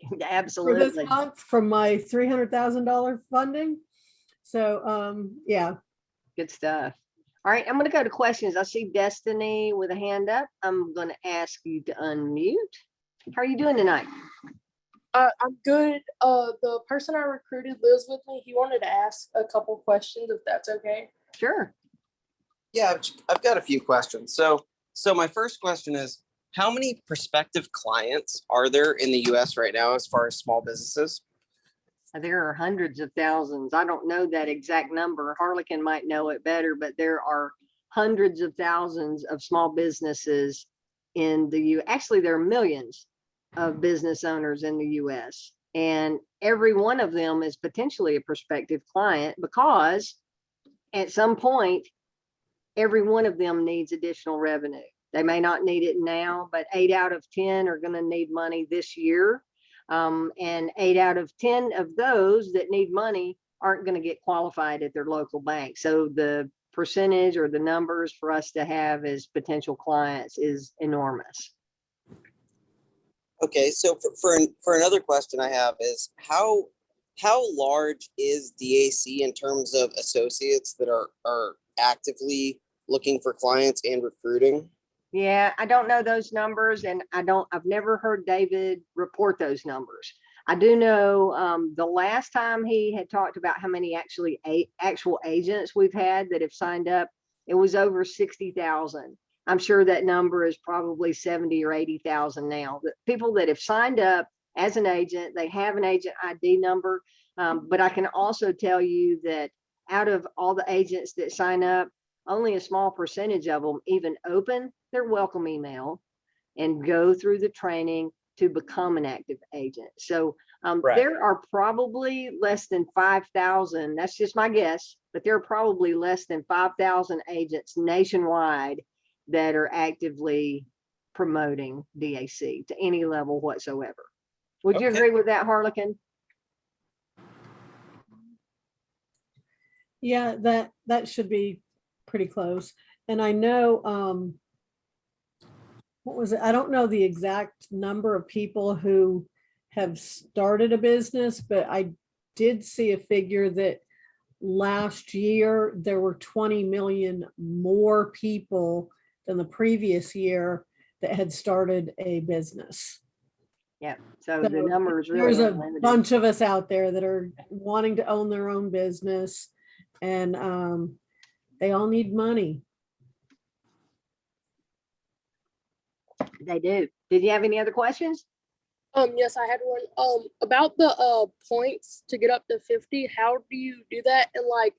for this Absolutely. month from my $300,000 funding. So, yeah. Good stuff. All right, I'm going to go to questions. I see Destiny with a hand up. I'm going to ask you to unmute. How are you doing tonight? I'm good. The person I recruited lives with me. He wanted to ask a couple questions, if that's okay. Sure. Yeah, I've got a few questions. So my first question is, how many prospective clients are there in the US right now as far as small businesses? There are hundreds of thousands. I don't know that exact number. Harlequin might know it better, but there are hundreds of thousands of small businesses in the U. Actually, there are millions of business owners in the US, and every one of them is potentially a prospective client, because at some point, every one of them needs additional revenue. They may not need it now, but 8 out of 10 are going to need money this year. And 8 out of 10 of those that need money aren't going to get qualified at their local bank. So the percentage or the numbers for us to have as potential clients is enormous. Okay, so for another question I have is, how large is DAC in terms of associates that are actively looking for clients and recruiting? Yeah, I don't know those numbers, and I've never heard David report those numbers. I do know the last time he had talked about how many actual agents we've had that have signed up, it was over 60,000. I'm sure that number is probably 70 or 80,000 now. The people that have signed up as an agent, they have an agent ID number. But I can also tell you that out of all the agents that sign up, only a small percentage of them even open their welcome email and go through the training to become an active agent. So Right. There are probably less than 5,000. That's just my guess, but there are probably less than 5,000 agents nationwide that are actively promoting DAC to any level whatsoever. Would you Okay. agree with that, Harlequin? Yeah, that should be pretty close. And I know, what was it? I don't know the exact number of people who have started a business, but I did see a figure that last year there were 20 million more people than the previous year that had started a business. Yeah. So So the number is really there's a unlimited. bunch of us out there that are wanting to own their own business, and they all need money. They do. Did you have any other questions? Yes, I had one. About the points to get up to 50. How do you do that? And like,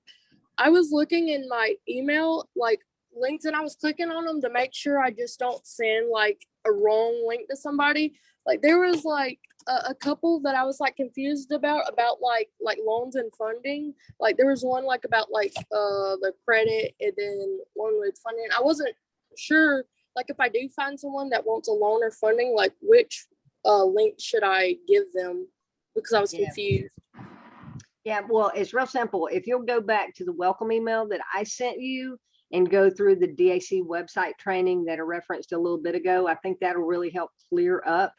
I was looking in my email, like links, and I was clicking on them to make sure I just don't send like a wrong link to somebody. Like there was like a couple that I was like confused about like loans and funding. Like there was one like about like the credit, and then one with funding. I wasn't sure, like if I do find someone that wants a loan or funding, like which link should I give them, because I was confused. Yeah, well, it's real simple. If you'll go back to the welcome email that I sent you and go through the DAC website training that I referenced a little bit ago, I think that'll really help clear up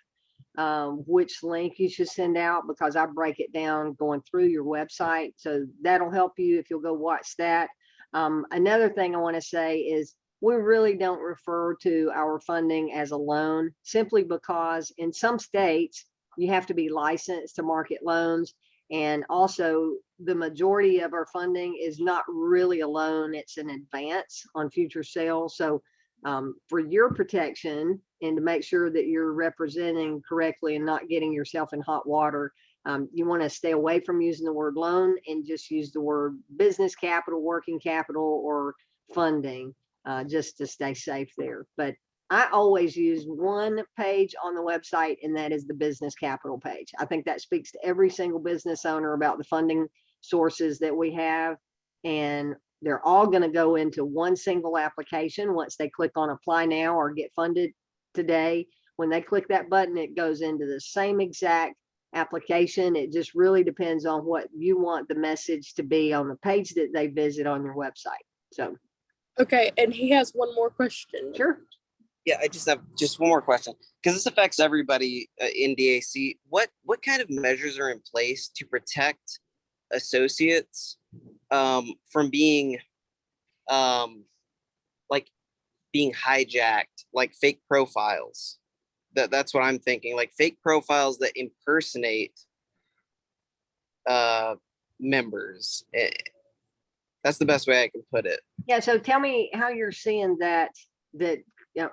which link you should send out, because I break it down going through your website. So that'll help you if you'll go watch that. Another thing I want to say is, we really don't refer to our funding as a loan, simply because in some states you have to be licensed to market loans. And also the majority of our funding is not really a loan, it's an advance on future sales. So for your protection and to make sure that you're representing correctly and not getting yourself in hot water, you want to stay away from using the word loan and just use the word business capital, working capital, or funding. Just to stay safe there. But I always use one page on the website, and that is the business capital page. I think that speaks to every single business owner about the funding sources that we have. And they're all going to go into one single application once they click on apply now or get funded today. When they click that button, it goes into the same exact application. It just really depends on what you want the message to be on the page that they visit on your website. So, Okay, and he has one more question. sure. Yeah, I just have just one more question because this affects everybody in DAC. What kind of measures are in place to protect associates from being like being hijacked, like fake profiles? That's what I'm thinking, like fake profiles that impersonate members. That's the best way I can put it. Yeah. So tell me how you're seeing that.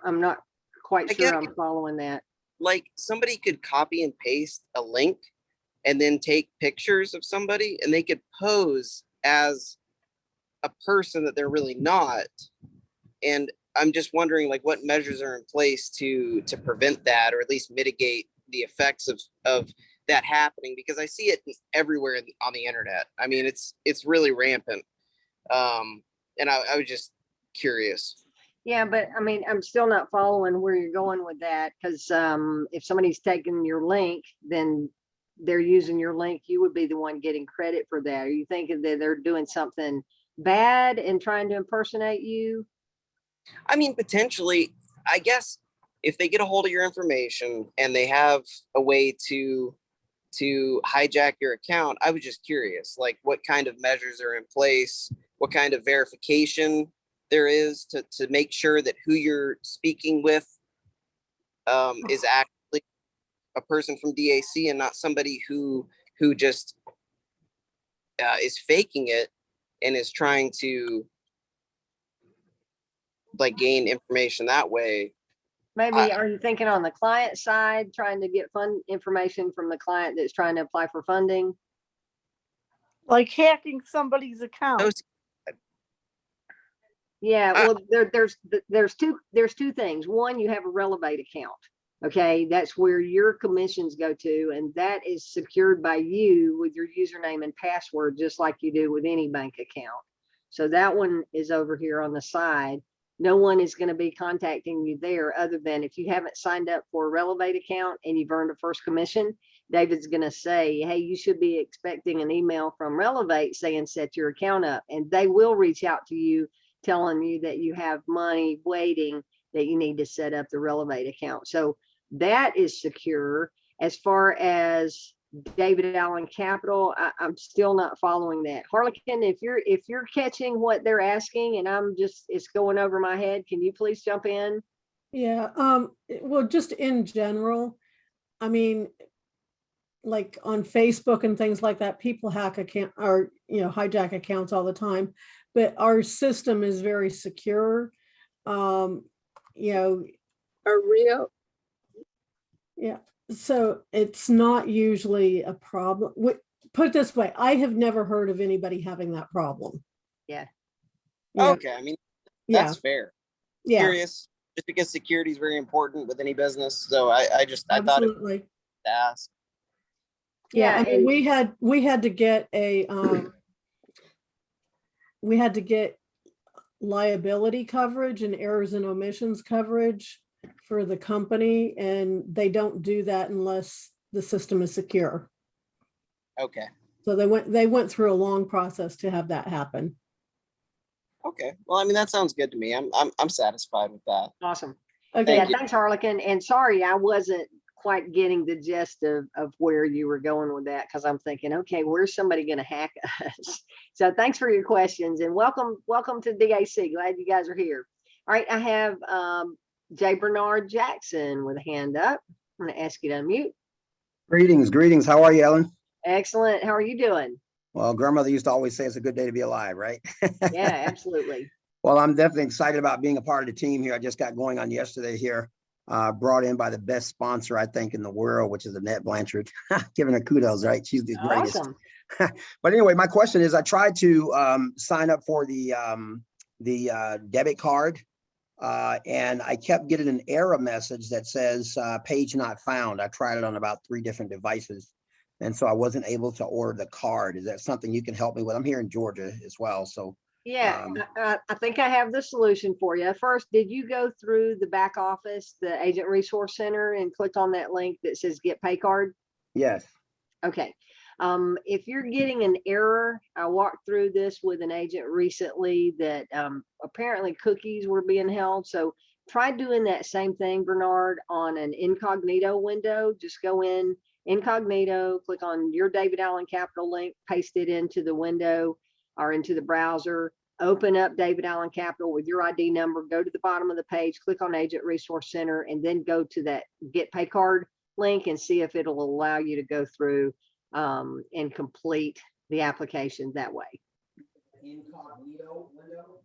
I'm not quite I sure get- I'm following that. Like somebody could copy and paste a link and then take pictures of somebody and they could pose as a person that they're really not. And I'm just wondering like what measures are in place to prevent that or at least mitigate the effects of that happening, because I see it everywhere on the internet. I mean, it's really rampant. And I was just curious. Yeah, but I mean, I'm still not following where you're going with that, because if somebody's taking your link, then they're using your link. You would be the one getting credit for that. Are you thinking that they're doing something bad and trying to impersonate you? I mean, potentially, I guess if they get a hold of your information and they have a way to hijack your account, I was just curious, like what kind of measures are in place, what kind of verification there is to make sure that who you're speaking with is actually a person from DAC and not somebody who just is faking it and is trying to like gain information that way. Maybe are you thinking on the client side, trying to get fund information from the client that's trying to apply for funding? Like hacking somebody's account. Those, Yeah, I- well, there's two things. One, you have a Relevate account. Okay, that's where your commissions go to, and that is secured by you with your username and password, just like you do with any bank account. So that one is over here on the side. No one is going to be contacting you there other than if you haven't signed up for a Relevate account and you've earned a first commission, David's going to say, hey, you should be expecting an email from Relevate saying set your account up, and they will reach out to you telling you that you have money waiting that you need to set up the Relevate account. So that is secure. As far as David Allen Capital, I'm still not following that. Harlequin, if you're catching what they're asking and it's going over my head, can you please jump in? Yeah, well, just in general, I mean, like on Facebook and things like that, people hack account or, hijack accounts all the time, but our system is very secure. A real Yeah, so it's not usually a problem. Put it this way, I have never heard of anybody having that problem. Yeah. Yeah, okay, I mean, yeah, that's fair. yeah, Curious, just because security is very important with any business. So I thought it absolutely. was to ask. Yeah, I mean, and we had to get we had to get liability coverage and errors and omissions coverage for the company, and they don't do that unless the system is secure. Okay. So they went through a long process to have that happen. Okay. Well, I mean, that sounds good to me. I'm satisfied with that. awesome. Okay, Yeah, thanks, Harlequin. And sorry, I wasn't quite getting the gist of where you were going with that, because I'm thinking, okay, where's somebody going to hack us? So thanks for your questions and welcome to DAC. Glad you guys are here. All right, I have J. Bernard Jackson with a hand up. I'm going to ask you to unmute. Greetings. How are you, Ellen? Excellent. How are you doing? Well, grandmother used to always say it's a good day to be alive, right? Yeah, absolutely. Well, I'm definitely excited about being a part of the team here. I just got going on yesterday here, brought in by the best sponsor, I think, in the world, which is Annette Blanchard. Giving her kudos, right? She's the greatest. Awesome. But anyway, my question is, I tried to sign up for the debit card, and I kept getting an error message that says page not found. I tried it on about 3 different devices, and so I wasn't able to order the card. Is that something you can help me with? I'm here in Georgia as well, so. Yeah, I think I have the solution for you. First, did you go through the back office, the Agent Resource Center, and click on that link that says Get Pay Card? Yes. Okay. If you're getting an error, I walked through this with an agent recently that apparently cookies were being held. So try doing that same thing, Bernard, on an incognito window. Just go in incognito, click on your David Allen Capital link, paste it into the window or into the browser, open up David Allen Capital with your ID number, go to the bottom of the page, click on Agent Resource Center, and then go to that Get Pay Card link and see if it'll allow you to go through and complete the application that way. Incognito window?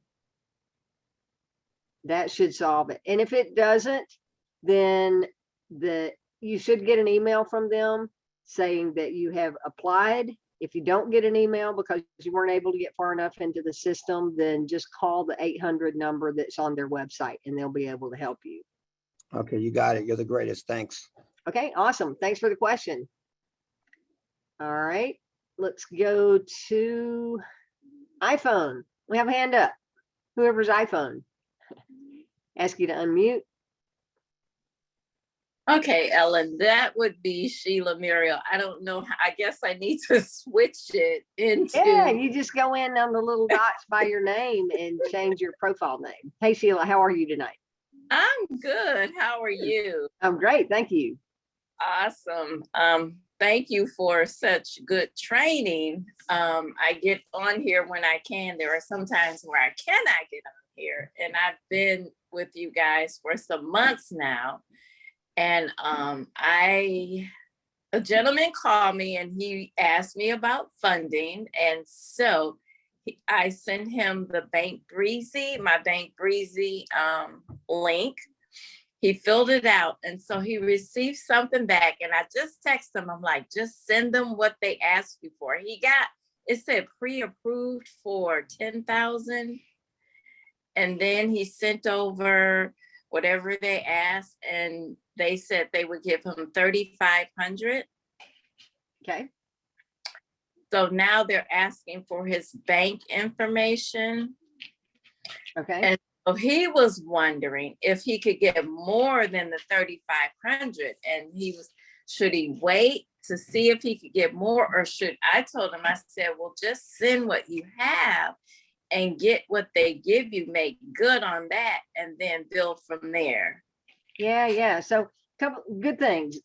That should solve it. And if it doesn't, then you should get an email from them saying that you have applied. If you don't get an email because you weren't able to get far enough into the system, then just call the 800 number that's on their website and they'll be able to help you. Okay, you got it. You're the greatest. Thanks. Okay, awesome. Thanks for the question. All right, let's go to iPhone. We have a hand up. Whoever's iPhone. Ask you to unmute. Okay, Ellen, that would be Sheila Muriel. I don't know. I guess I need to switch it into. Yeah, you just go in on the little dots by your name and change your profile name. Hey, Sheila, how are you tonight? I'm good. How are you? I'm great. Thank you. Awesome. Thank you for such good training. I get on here when I can. There are some times where I cannot get on here, and I've been with you guys for some months now. And a gentleman called me and he asked me about funding. And so I sent him the my Bank Breezy link. He filled it out. And so he received something back. And I just texted him. I'm like, just send them what they asked you for. It said pre-approved for 10,000. And then he sent over whatever they asked, and they said they would give him 3,500. Okay. So now they're asking for his bank information. Okay. And so he was wondering if he could get more than the 3,500, and should he wait to see if he could get more, or I told him, I said, well, just send what you have and get what they give you, make good on that, and then build from there. Yeah. So couple good things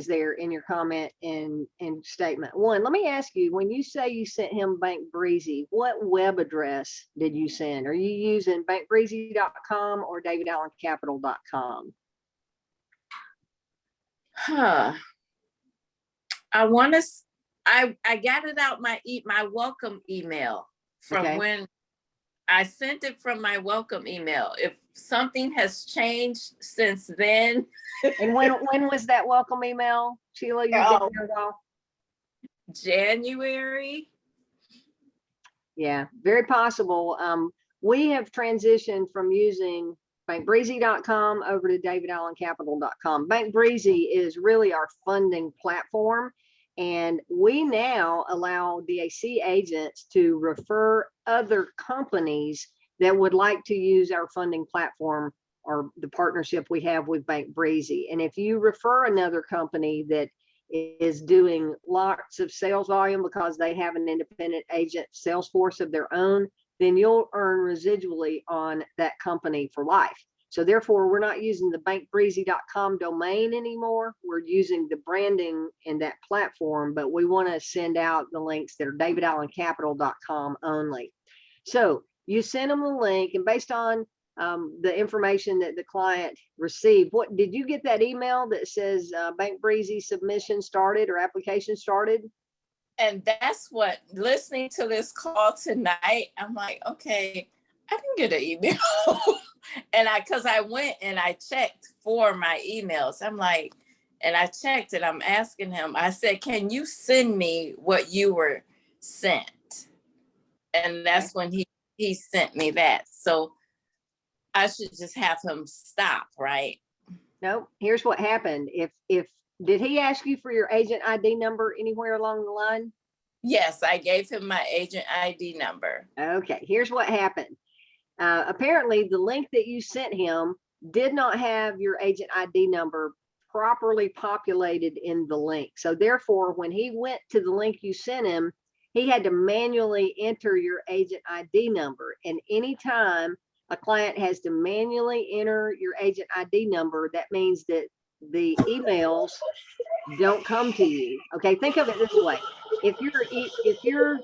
there in your comment and statement. One, let me ask you, when you say you sent him Bank Breezy, what web address did you send? Are you using bankbreezy.com or davidallencapital.com? I got it out my welcome email from when I sent it from my welcome email. If something has changed since then. And when was that welcome email, Sheila? January. Yeah, very possible. We have transitioned from using bankbreezy.com over to davidallencapital.com. Bank Breezy is really our funding platform. And we now allow DAC agents to refer other companies that would like to use our funding platform or the partnership we have with Bank Breezy. And if you refer another company that is doing lots of sales volume because they have an independent agent sales force of their own, then you'll earn residually on that company for life. So therefore, we're not using the bankbreezy.com domain anymore. We're using the branding in that platform, but we want to send out the links that are davidallencapital.com only. So you send them the link, and based on the information that the client received, what did you get that email that says Bank Breezy submission started or application started? And that's what, listening to this call tonight, I'm like, okay, I didn't get an email. And because I went and I checked for my emails. I'm like, and I checked and I'm asking him, I said, can you send me what you were sent? And that's when he sent me that. So I should just have him stop, right? No, here's what happened. Did he ask you for your agent ID number anywhere along the line? Yes, I gave him my agent ID number. Okay, here's what happened. Apparently the link that you sent him did not have your agent ID number properly populated in the link. So therefore, when he went to the link you sent him, he had to manually enter your agent ID number. And anytime a client has to manually enter your agent ID number, that means that the emails don't come to you. Okay, think of it this way. If your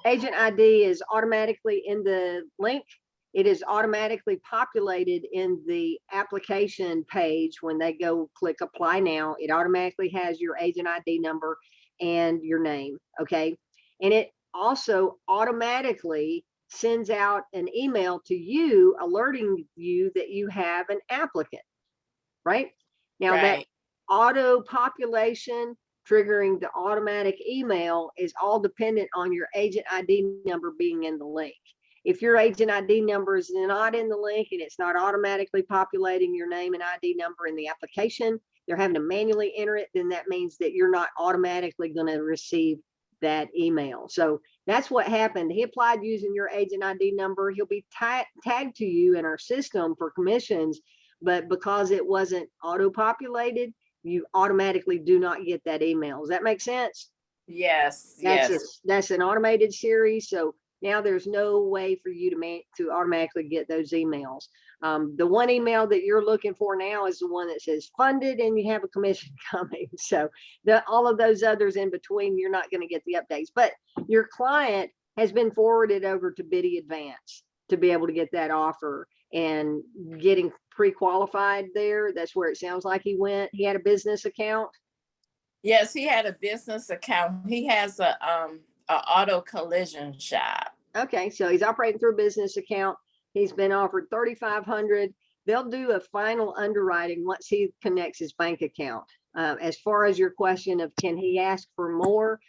agent ID is automatically in the link, it is automatically populated in the application page. When they go click apply now, it automatically has your agent ID number and your name. Okay, and it also automatically sends out an email to you alerting you that you have an applicant. Right now, that Right. auto population triggering the automatic email is all dependent on your agent ID number being in the link. If your agent ID number is not in the link and it's not automatically populating your name and ID number in the application, they're having to manually enter it, then that means that you're not automatically going to receive that email. So that's what happened. He applied using your agent ID number. He'll be tagged to you in our system for commissions, but because it wasn't auto-populated, you automatically do not get that email. Does that make sense? Yes, yes. That's an automated series. So now there's no way for you to automatically get those emails. The one email that you're looking for now is the one that says funded and you have a commission coming. So all of those others in between, you're not going to get the updates, but your client has been forwarded over to Biddy Advance to be able to get that offer and getting pre-qualified there. That's where it sounds like he went. He had a business account. Yes, he had a business account. He has a auto collision shop. Okay, so he's operating through a business account. He's been offered $3,500. They'll do a final underwriting once he connects his bank account. As far as your question of can he ask for more,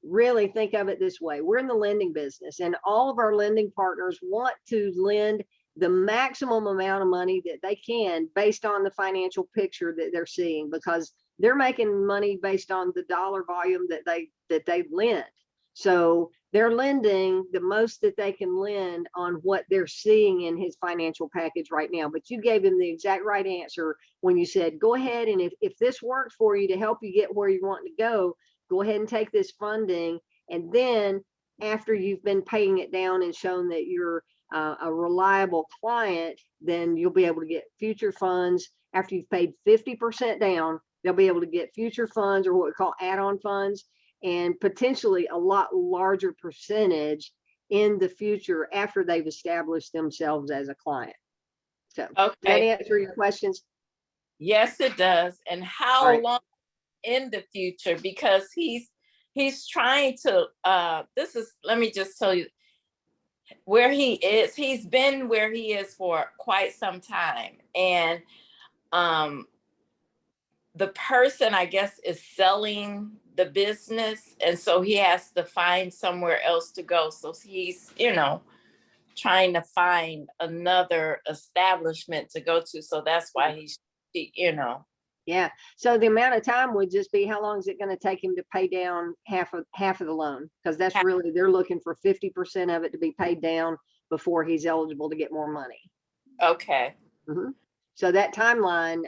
really think of it this way. We're in the lending business and all of our lending partners want to lend the maximum amount of money that they can based on the financial picture that they're seeing, because they're making money based on the dollar volume that they lend. So they're lending the most that they can lend on what they're seeing in his financial package right now. But you gave him the exact right answer when you said, go ahead, and if this works for you to help you get where you want to go ahead and take this funding. And then after you've been paying it down and shown that you're a reliable client, then you'll be able to get future funds. After you've paid 50% down, they'll be able to get future funds, or what we call add-on funds, and potentially a lot larger percentage in the future after they've established themselves as a client. So does that Okay. answer your questions? Yes, it does. And how All right. long in the future? Because he's trying to let me just tell you where he is. He's been where he is for quite some time. And the person, I guess, is selling the business. And so he has to find somewhere else to go. So he's, trying to find another establishment to go to. So that's why he's. Yeah. So the amount of time would just be, how long is it going to take him to pay down half of the loan? Because that's really, they're looking for 50% of it to be paid down before he's eligible to get more money. Okay. Mm-hmm. So that timeline,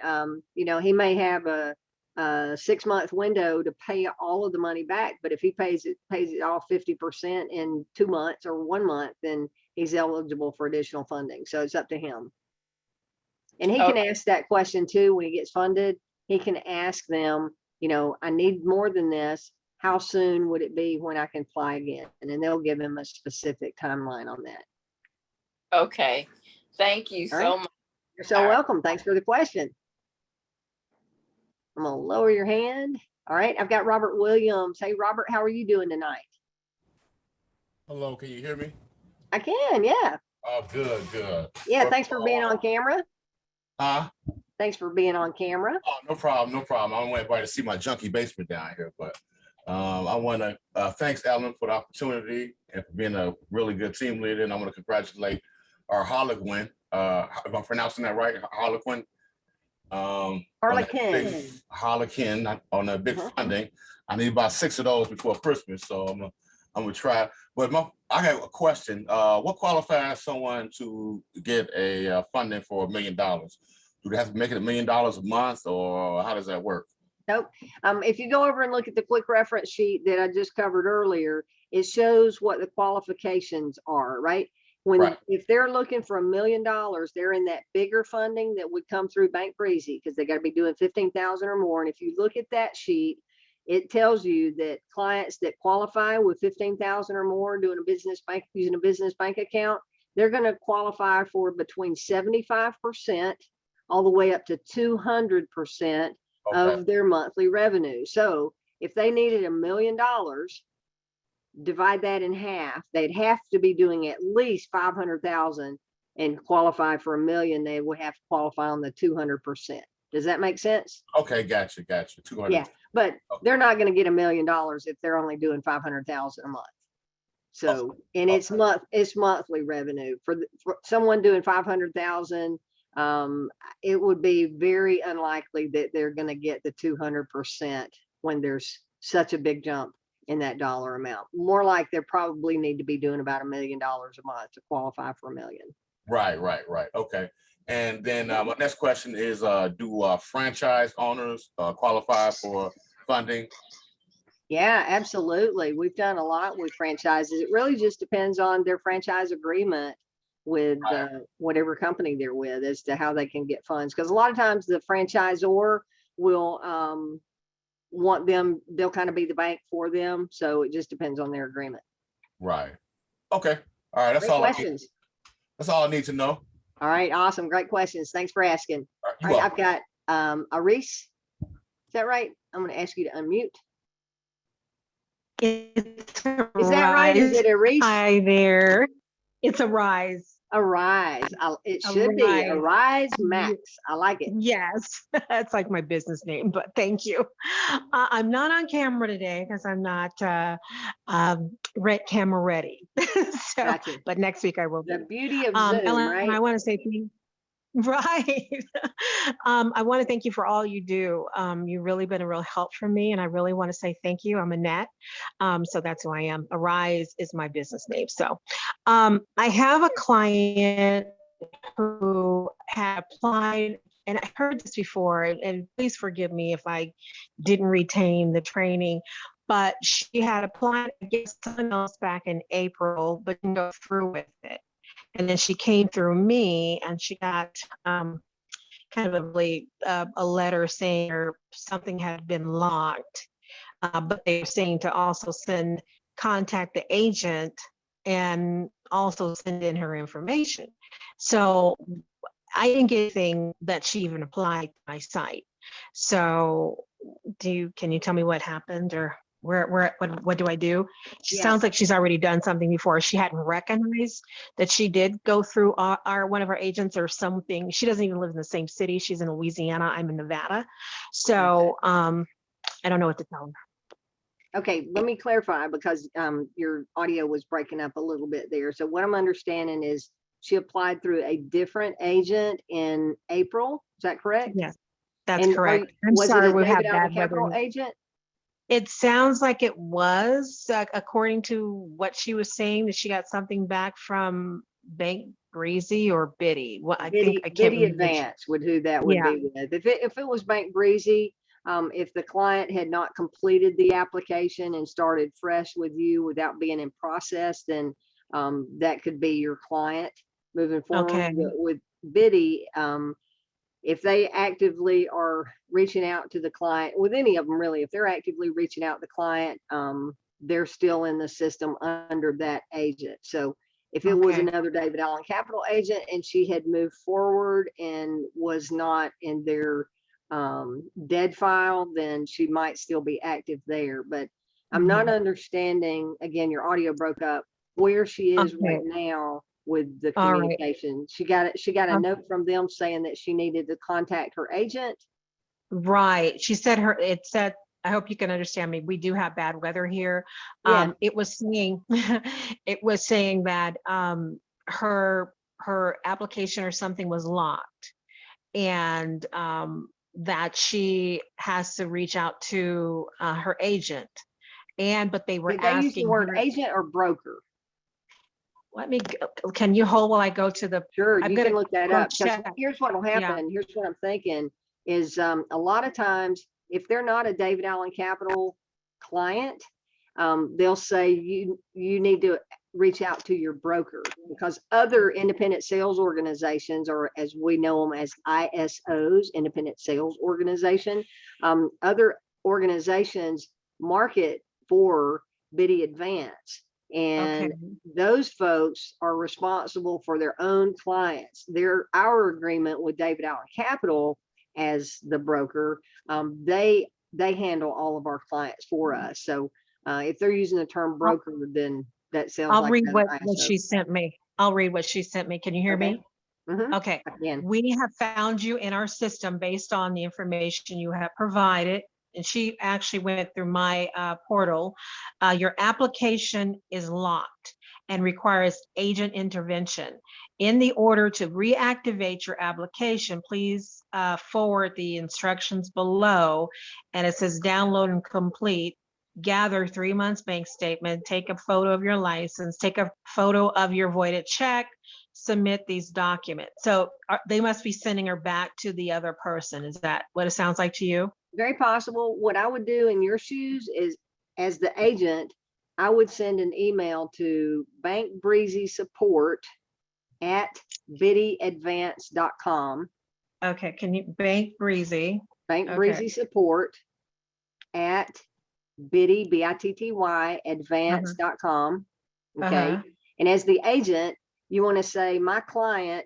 he may have a 6-month window to pay all of the money back, but if he pays it off 50% in 2 months or 1 month, then he's eligible for additional funding. So it's up to him. And he can ask that question too when he gets funded. He can ask them, I need more than this. How soon would it be when I can apply again? And then they'll give him a specific timeline on that. Okay. Thank you so much. You're so welcome. Thanks for the question. I'm going to lower your hand. All right. I've got Robert Williams. Hey, Robert, how are you doing tonight? Hello, can you hear me? I can, yeah. Oh, good. Yeah, thanks for being on camera. Thanks for being on camera. Oh, no problem. I don't want everybody to see my junky basement down here, but I want to thanks Ellen for the opportunity and for being a really good team leader. And I want to congratulate our Winn. If I'm pronouncing that right, Harlequin. Harlequin on a big funding. I need about 6 of those before Christmas, so I'm gonna try. But I have a question. What qualifies someone to get a funding for $1 million? do they have to make it $1 million a month, or how does that work? Nope. If you go over and look at the quick reference sheet that I just covered earlier, it shows what the qualifications are, right? Right. If they're looking for $1 million, they're in that bigger funding that would come through Bank Breezy, because they got to be doing 15,000 or more. And if you look at that sheet, it tells you that clients that qualify with 15,000 or more doing a business bank, using a business bank account, they're going to qualify for between 75% all the way up to 200% Okay. of their monthly revenue. So if they needed $1 million, divide that in half, they'd have to be doing at least 500,000 and qualify for $1 million. They would have to qualify on the 200%. Does that make sense? Okay, gotcha. 200. Yeah, but they're not going to get $1 million if they're only doing 500,000 a month. So, and it's monthly revenue for someone doing 500,000. It would be very unlikely that they're going to get the 200% when there's such a big jump in that dollar amount. More like they probably need to be doing about $1 million a month to qualify for $1 million. Right. Okay. And then my next question is, do franchise owners qualify for funding? Yeah, absolutely. We've done a lot with franchises. It really just depends on their franchise agreement with whatever company they're with as to how they can get funds. Because a lot of times the franchisor will want them, they'll kind of be the bank for them. So it just depends on their agreement. Right. Okay. All right. That's Great all questions. That's all I need to know. All right, awesome. Great questions. Thanks for asking. All All right, right, I've got Aris. Is that right? I'm going to ask you to unmute. It's a Is that right? Is rise. it Aris? Hi there. It's a rise. Arise. It should be Arise Max. I like it. Yes, that's like my business name, but thank you. I'm not on camera today because I'm not camera ready. So, Gotcha. but next week I will be. The beauty of Zoom, Ellen, right? I want to say thank you. Right. I want to thank you for all you do. You've really been a real help for me, and I really want to say thank you. I'm Annette. So that's who I am. Arise is my business name. So I have a client who had applied, and I heard this before, and please forgive me if I didn't retain the training, but she had applied against someone else back in April, but didn't go through with it. And then she came through me, and she got kind of a letter saying something had been locked, but they were saying to also contact the agent and also send in her information. So I didn't get anything that she even applied to my site. So can you tell me what happened, or what do I do? She sounds like she's already done something before. She hadn't recognized that she did go through one of our agents or something. She doesn't even live in the same city. She's in Louisiana. I'm in Nevada. So I don't know what to tell her. Okay, let me clarify, because your audio was breaking up a little bit there. So what I'm understanding is she applied through a different agent in April. Is that correct? Yes, that's correct. I'm sorry, we have bad capital weather. agent. It sounds like it was, according to what she was saying, that she got something back from Bank Breezy or Biddy. Well, I think I can't Biddy remember. Advance would who that would be with. If it was Bank Breezy, if the client had not completed the application and started fresh with you without being in process, then that could be your client moving forward. Okay. With Biddy, if they actively are reaching out to the client, with any of them really, if they're actively reaching out to the client, they're still in the system under that agent. So if it was another David Allen Capital agent and she had moved forward and was not in their dead file, then she might still be active there. But I'm not understanding, again, your audio broke up, where she is right now with the communication. Right. She got a note from them saying that she needed to contact her agent. Right. She said it said, I hope you can understand me. We do have bad weather here. Yeah. It was saying that her application or something was locked, and that she has to reach out to her agent. But they were Did they use the asking word her, agent or broker? let me, can you hold while I go to the, Sure, I'm you gonna can look that go up, because check. here's what will happen. Here's what I'm thinking is a lot of times, if they're not a David Allen Capital client, they'll say you need to reach out to your broker, because other independent sales organizations, or as we know them as ISOs, independent sales organization, other organizations market for Biddy Advance. And Okay. those folks are responsible for their own clients. Our agreement with David Allen Capital as the broker, they handle all of our clients for us. So if they're using the term broker, then that sounds I'll like read another what ISO. she sent me. I'll read what she sent me. Can you hear Okay. me? Mhm. Okay. Again, We have found you in our system based on the information you have provided. And she actually went through my portal. Your application is locked and requires agent intervention. In the order to reactivate your application, please forward the instructions below. And it says download and complete. Gather 3 months bank statement, take a photo of your license, take a photo of your voided check, submit these documents. So they must be sending her back to the other person. Is that what it sounds like to you? very possible. What I would do in your shoes is, as the agent, I would send an email to Bank Breezy Support at biddyadvance.com. Okay, can you, Bank Breezy? Bank Okay. Breezy Support at Biddy, BITTY, advance.com. Okay. Uh-huh. And as the agent, you want to say, my client,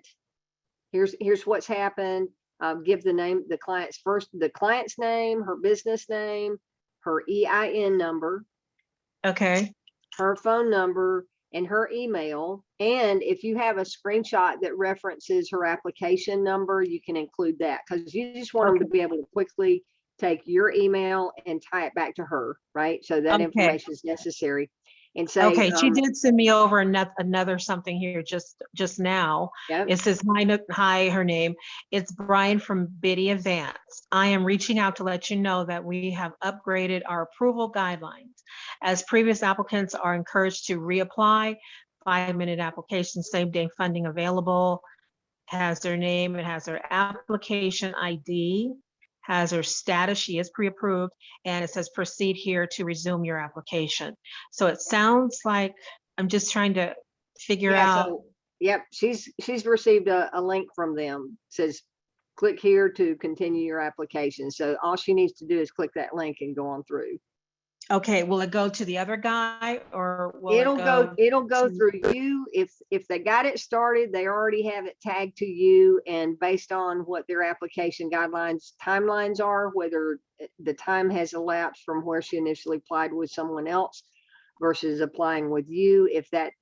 here's what's happened. Give the name, the client's name, her business name, her EIN number, Okay, her phone number, and her email. And if you have a screenshot that references her application number, you can include that, because you just want them to be able to quickly take your email and tie it back to her, right? So that Okay. information is necessary. And say, okay, she did send me over another something here just now. yep, It says, hi, her name. It's Brian from Biddy Advance. I am reaching out to let you know that we have upgraded our approval guidelines. As previous applicants are encouraged to reapply, 5-minute application, same day funding available, has their name, it has their application ID, has her status, she is pre-approved, and it says proceed here to resume your application. So it sounds like, I'm just trying to figure yeah, out. so, yep, she's received a link from them, says click here to continue your application. So all she needs to do is click that link and go on through. Okay, will it go to the other guy or will It'll go to- through you. If they got it started, they already have it tagged to you, and based on what their application timelines are, whether the time has elapsed from where she initially applied with someone else versus applying with you, if that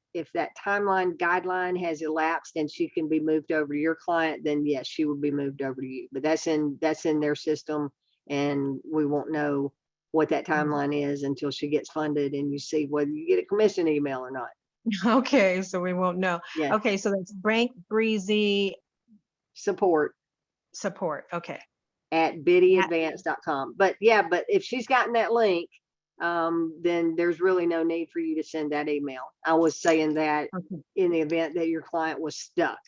timeline guideline has elapsed and she can be moved over to your client, then yes, she will be moved over to you. But that's in their system, and we won't know what that timeline is until she gets funded and you see whether you get a commission email or not. Okay, so we won't know. Yeah. Okay, so that's Bank Breezy Support okay. at biddyadvance.com. But yeah, but if she's gotten that link, then there's really no need for you to send that email. I was saying that Okay. in the event that your client was stuck,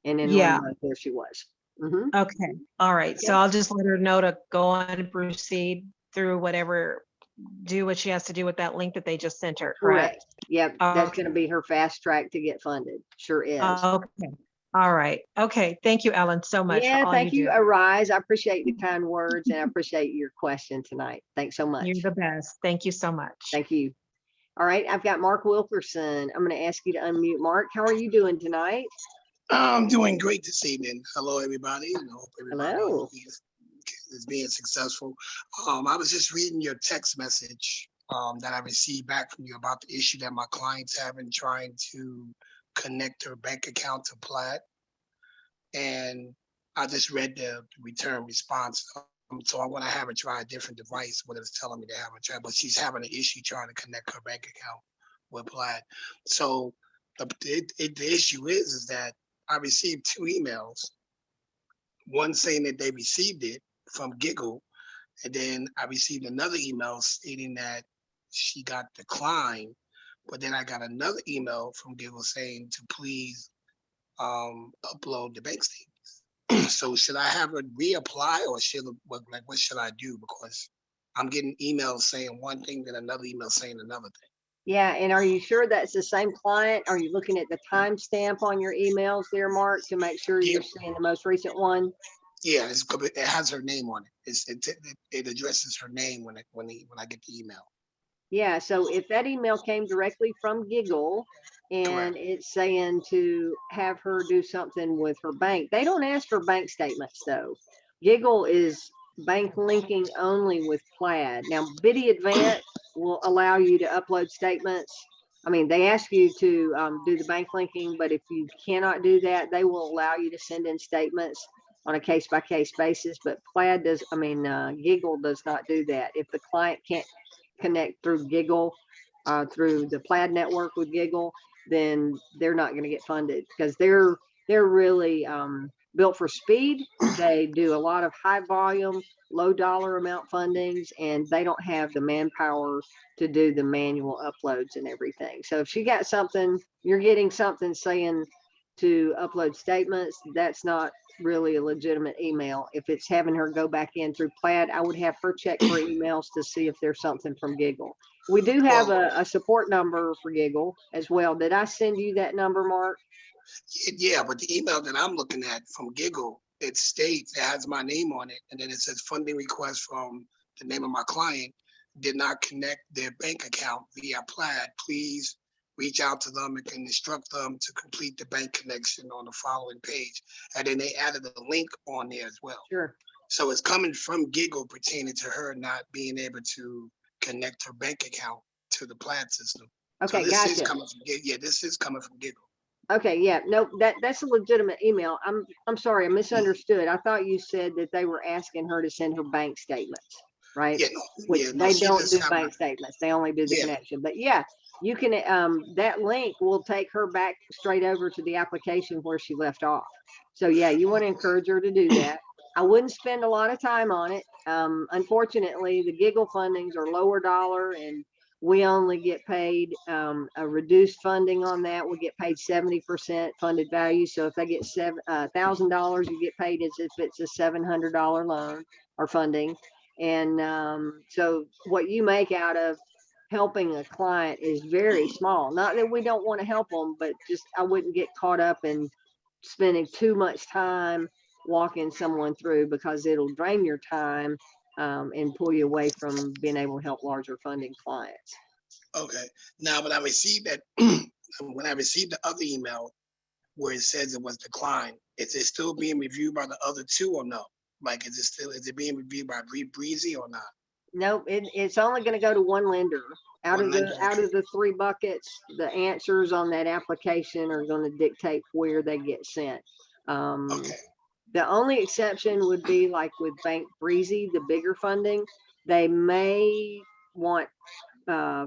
and in Yeah. limbo, there she was. Mhm. Okay, all right, so Okay. I'll just let her know to go on and proceed through whatever, do what she has to do with that link that they just sent her, correct? Yep, that's Okay. going to be her fast track to get funded. Sure is. Okay, all right, okay, thank you, Ellen, so much for Yeah, all thank you, do. Arise. I appreciate the kind words, and I appreciate your question tonight. Thanks so much. You're the best, thank you so much. Thank you. All right, I've got Mark Wilkerson. I'm going to ask you to unmute. Mark, how are you doing tonight? I'm doing great this evening. Hello, everybody. I hope everybody Hello. is being successful. I was just reading your text message that I received back from you about the issue that my client's having trying to connect her bank account to Plaid. And I just read the return response. So I'm going to have her try a different device, what it's telling me to have her try, but she's having an issue trying to connect her bank account with Plaid. So the issue is that I received 2 emails, one saying that they received it from Giggle, and then I received another email stating that she got declined, But then I got another email from Giggle saying to please upload the bank statement. So should I have her reapply, or what should I do? Because I'm getting emails saying one thing, then another email saying another thing. Yeah, and are you sure that's the same client? Are you looking at the timestamp on your emails there, Mark, to make sure Yeah. you're seeing the most recent one? Yeah, it has her name on it. It addresses her name when I get the email. Yeah, so if that email came directly from Giggle and it's saying to have her do something with her bank, they don't ask for bank statements though. Giggle is bank linking only with Plaid. Now, Biddy Advance will allow you to upload statements. I mean, they ask you to do the bank linking, but if you cannot do that, they will allow you to send in statements on a case-by-case basis. But Plaid does, Giggle does not do that. If the client can't connect through Giggle, through the Plaid network with Giggle, then they're not going to get funded because they're really built for speed. They do a lot of high volume, low dollar amount fundings, and they don't have the manpower to do the manual uploads and everything. So if she got something, you're getting something saying to upload statements, that's not really a legitimate email. If it's having her go back in through Plaid, I would have her check for emails to see if there's something from Giggle. We do have a support number for Giggle as well. Did I send you that number, Mark? Yeah, but the email that I'm looking at from Giggle, it states, it has my name on it, and then it says funding request from the name of my client did not connect their bank account via Plaid. Please reach out to them and can instruct them to complete the bank connection on the following page. And then they added a link on there as well. Sure. So it's coming from Giggle pertaining to her not being able to connect her bank account to the Plaid system. Okay, so this is gotcha. coming from this is coming from Giggle. Okay, yeah, no, that's a legitimate email. I'm sorry, I misunderstood. I thought you said that they were asking her to send her bank statements, right? Yeah, Which no, they she don't just do have bank statements. They only do the Yeah. connection. But yeah, you can, that link will take her back straight over to the application where she left off. So yeah, you want to encourage her to do that. I wouldn't spend a lot of time on it. Unfortunately, the Giggle fundings are lower dollar, and we only get paid a reduced funding on that. We get paid 70% funded value. So if they get $1,000, you get paid as if it's a $700 loan or funding. And so what you make out of helping a client is very small. Not that we don't want to help them, but just I wouldn't get caught up in spending too much time walking someone through, because it'll drain your time and pull you away from being able to help larger funding clients. Okay. Now, when I received that, when I received the other email where it says it was declined, is it still being reviewed by the other two or no? Like, is it being reviewed by Breezy or not? Nope, it's only going to go to one lender. Out of the 3 buckets, the answers on that application are going to dictate where they get sent. Okay. The only exception would be like with Bank Breezy, the bigger funding, they may want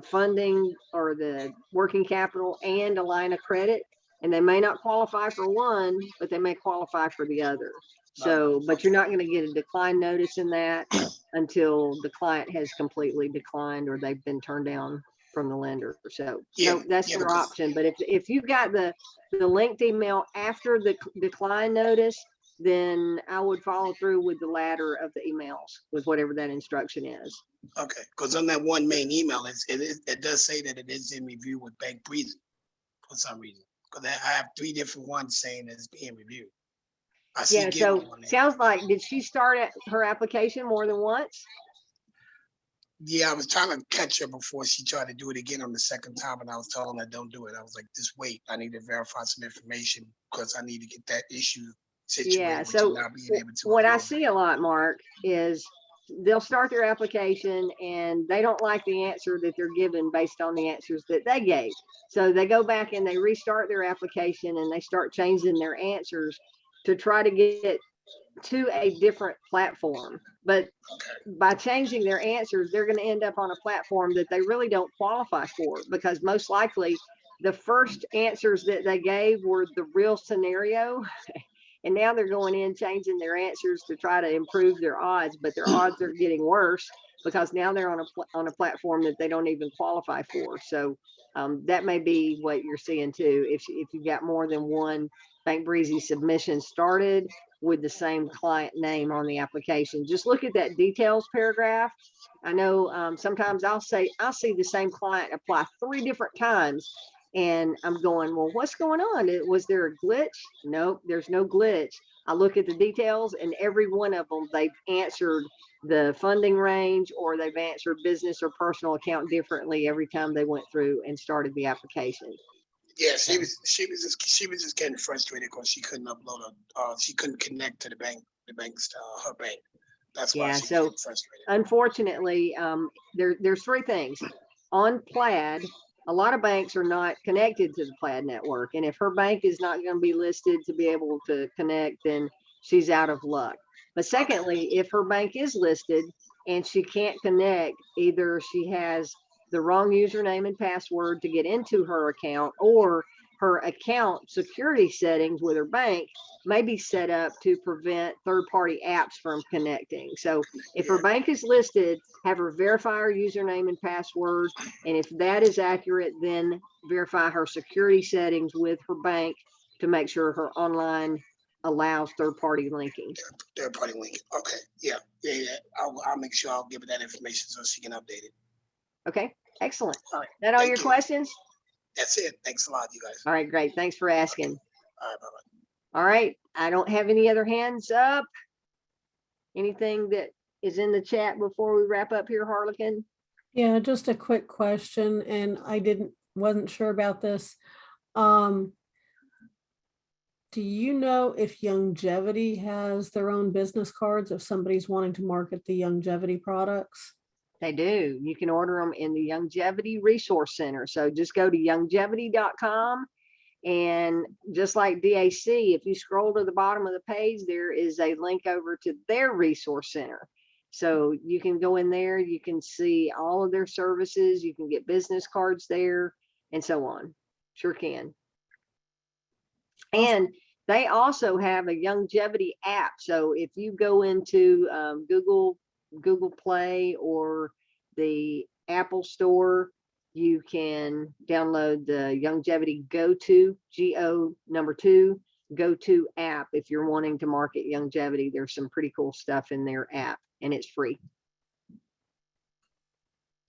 funding or the working capital and a line of credit, and they may not qualify for one, but they may qualify for the other. So, but you're not going to get a decline notice in that until the client has completely declined or they've been turned down from the lender. So, Yeah, no, that's yeah, their because- option. But if you got the linked email after the decline notice, then I would follow through with the latter of the emails with whatever that instruction is. Okay, because on that one main email, it does say that it is in review with Bank Breezy for some reason. Because I have 3 different ones saying it's being reviewed. I see Yeah, Giggle so on there. sounds like, did she start her application more than once? Yeah, I was trying to catch her before she tried to do it again on the second time, and I was telling her don't do it. I was like, just wait. I need to verify some information because I need to get that issue situated. Yeah, with so you not being able to what I upload. see a lot, Mark, is they'll start their application and they don't like the answer that they're given based on the answers that they gave. So they go back and they restart their application and they start changing their answers to try to get to a different platform. But by changing their answers, they're going to end up on a platform that they really don't qualify for, because most likely the first answers that they gave were the real scenario. And now they're going in changing their answers to try to improve their odds, but their odds are getting worse because now they're on a platform that they don't even qualify for. So That may be what you're seeing too. If you got more than one Bank Breezy submission started with the same client name on the application, just look at that details paragraph. I know sometimes I'll see the same client apply 3 different times, and I'm going, well, what's going on? Was there a glitch? Nope, there's no glitch. I look at the details, and every one of them, they've answered the funding range, or they've answered business or personal account differently every time they went through and started the application. Yeah, she was just getting frustrated because she couldn't upload she couldn't connect to the bank's her bank. That's why Yeah, she was so getting frustrated. unfortunately, there's 3 things. On Plaid, a lot of banks are not connected to the Plaid network. And if her bank is not going to be listed to be able to connect, then she's out of luck. But secondly, if her bank is listed and she can't connect, either she has the wrong username and password to get into her account, or her account security settings with her bank may be set up to prevent third-party apps from connecting. So if her bank is listed, have her verify her username and password. And if that is accurate, then verify her security settings with her bank to make sure her online allows third-party linking. Third-party link. Okay. Yeah. I'll make sure I'll give her that information so she can update it. Okay, excellent. All right. That all Thank your you. questions? That's it. Thanks a lot, you guys. All right, great. Thanks for asking. All right. Bye-bye. All right, I don't have any other hands up. Anything that is in the chat before we wrap up here, Harlequin? Yeah, just a quick question, and I wasn't sure about this. Do you know if Longevity has their own business cards if somebody's wanting to market the Longevity products? They do. You can order them in the Longevity Resource Center. So just go to longevity.com, and just like DAC, if you scroll to the bottom of the page, there is a link over to their resource center. So you can go in there, you can see all of their services, you can get business cards there, and so on. Sure can. And they also have a Longevity app. So if you go into Google Play or the Apple Store, you can download the Longevity Go-To, Go-To app if you're wanting to market Longevity. There's some pretty cool stuff in their app, and it's free.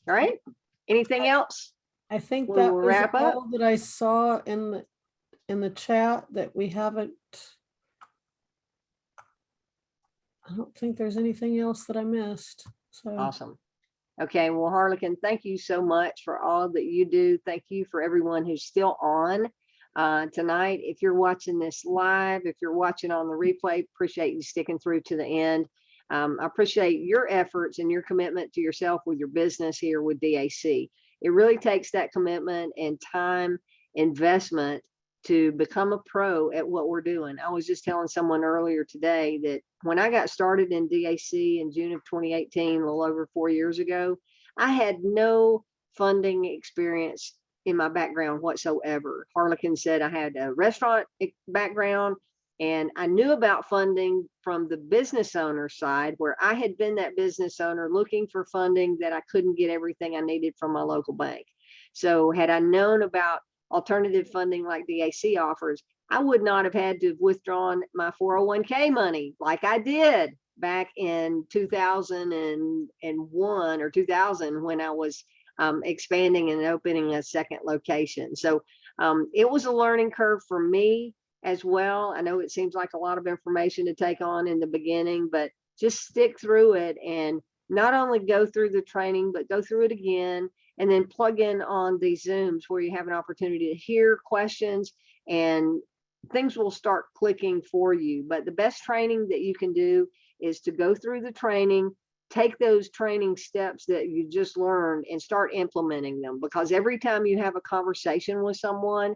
All right. Anything else? I think We'll that was wrap up. all that I saw in the chat that we haven't. I don't think there's anything else that I missed. So Awesome. Okay, well, Harlequin, thank you so much for all that you do. Thank you for everyone who's still on tonight. If you're watching this live, if you're watching on the replay, appreciate you sticking through to the end. I appreciate your efforts and your commitment to yourself with your business here with DAC. It really takes that commitment and time investment to become a pro at what we're doing. I was just telling someone earlier today that when I got started in DAC in June of 2018, a little over 4 years ago, I had no funding experience in my background whatsoever. Harlequin said I had a restaurant background, and I knew about funding from the business owner side, where I had been that business owner looking for funding that I couldn't get everything I needed from my local bank. So had I known about alternative funding like DAC offers, I would not have had to have withdrawn my 401k money like I did back in 2001 or 2000 when I was expanding and opening a second location. So it was a learning curve for me as well. I know it seems like a lot of information to take on in the beginning, but just stick through it and not only go through the training, but go through it again, and then plug in on these Zooms where you have an opportunity to hear questions and things will start clicking for you. But the best training that you can do is to go through the training, take those training steps that you just learned and start implementing them, because every time you have a conversation with someone,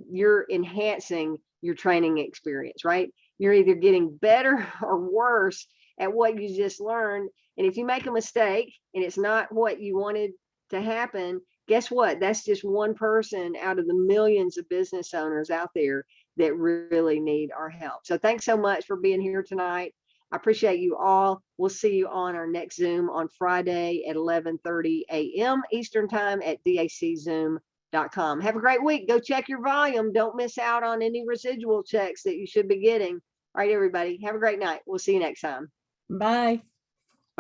you're enhancing your training experience, right? You're either getting better or worse at what you just learned. And if you make a mistake and it's not what you wanted to happen, guess what? That's just one person out of the millions of business owners out there that really need our help. So thanks so much for being here tonight. I appreciate you all. We'll see you on our next Zoom on Friday at 11:30 a.m. Eastern Time at DAC Zoom com. Have a great week. Go check your volume. Don't miss out on any residual checks that you should be getting. All right, everybody. Have a great night. We'll see you next time. Bye.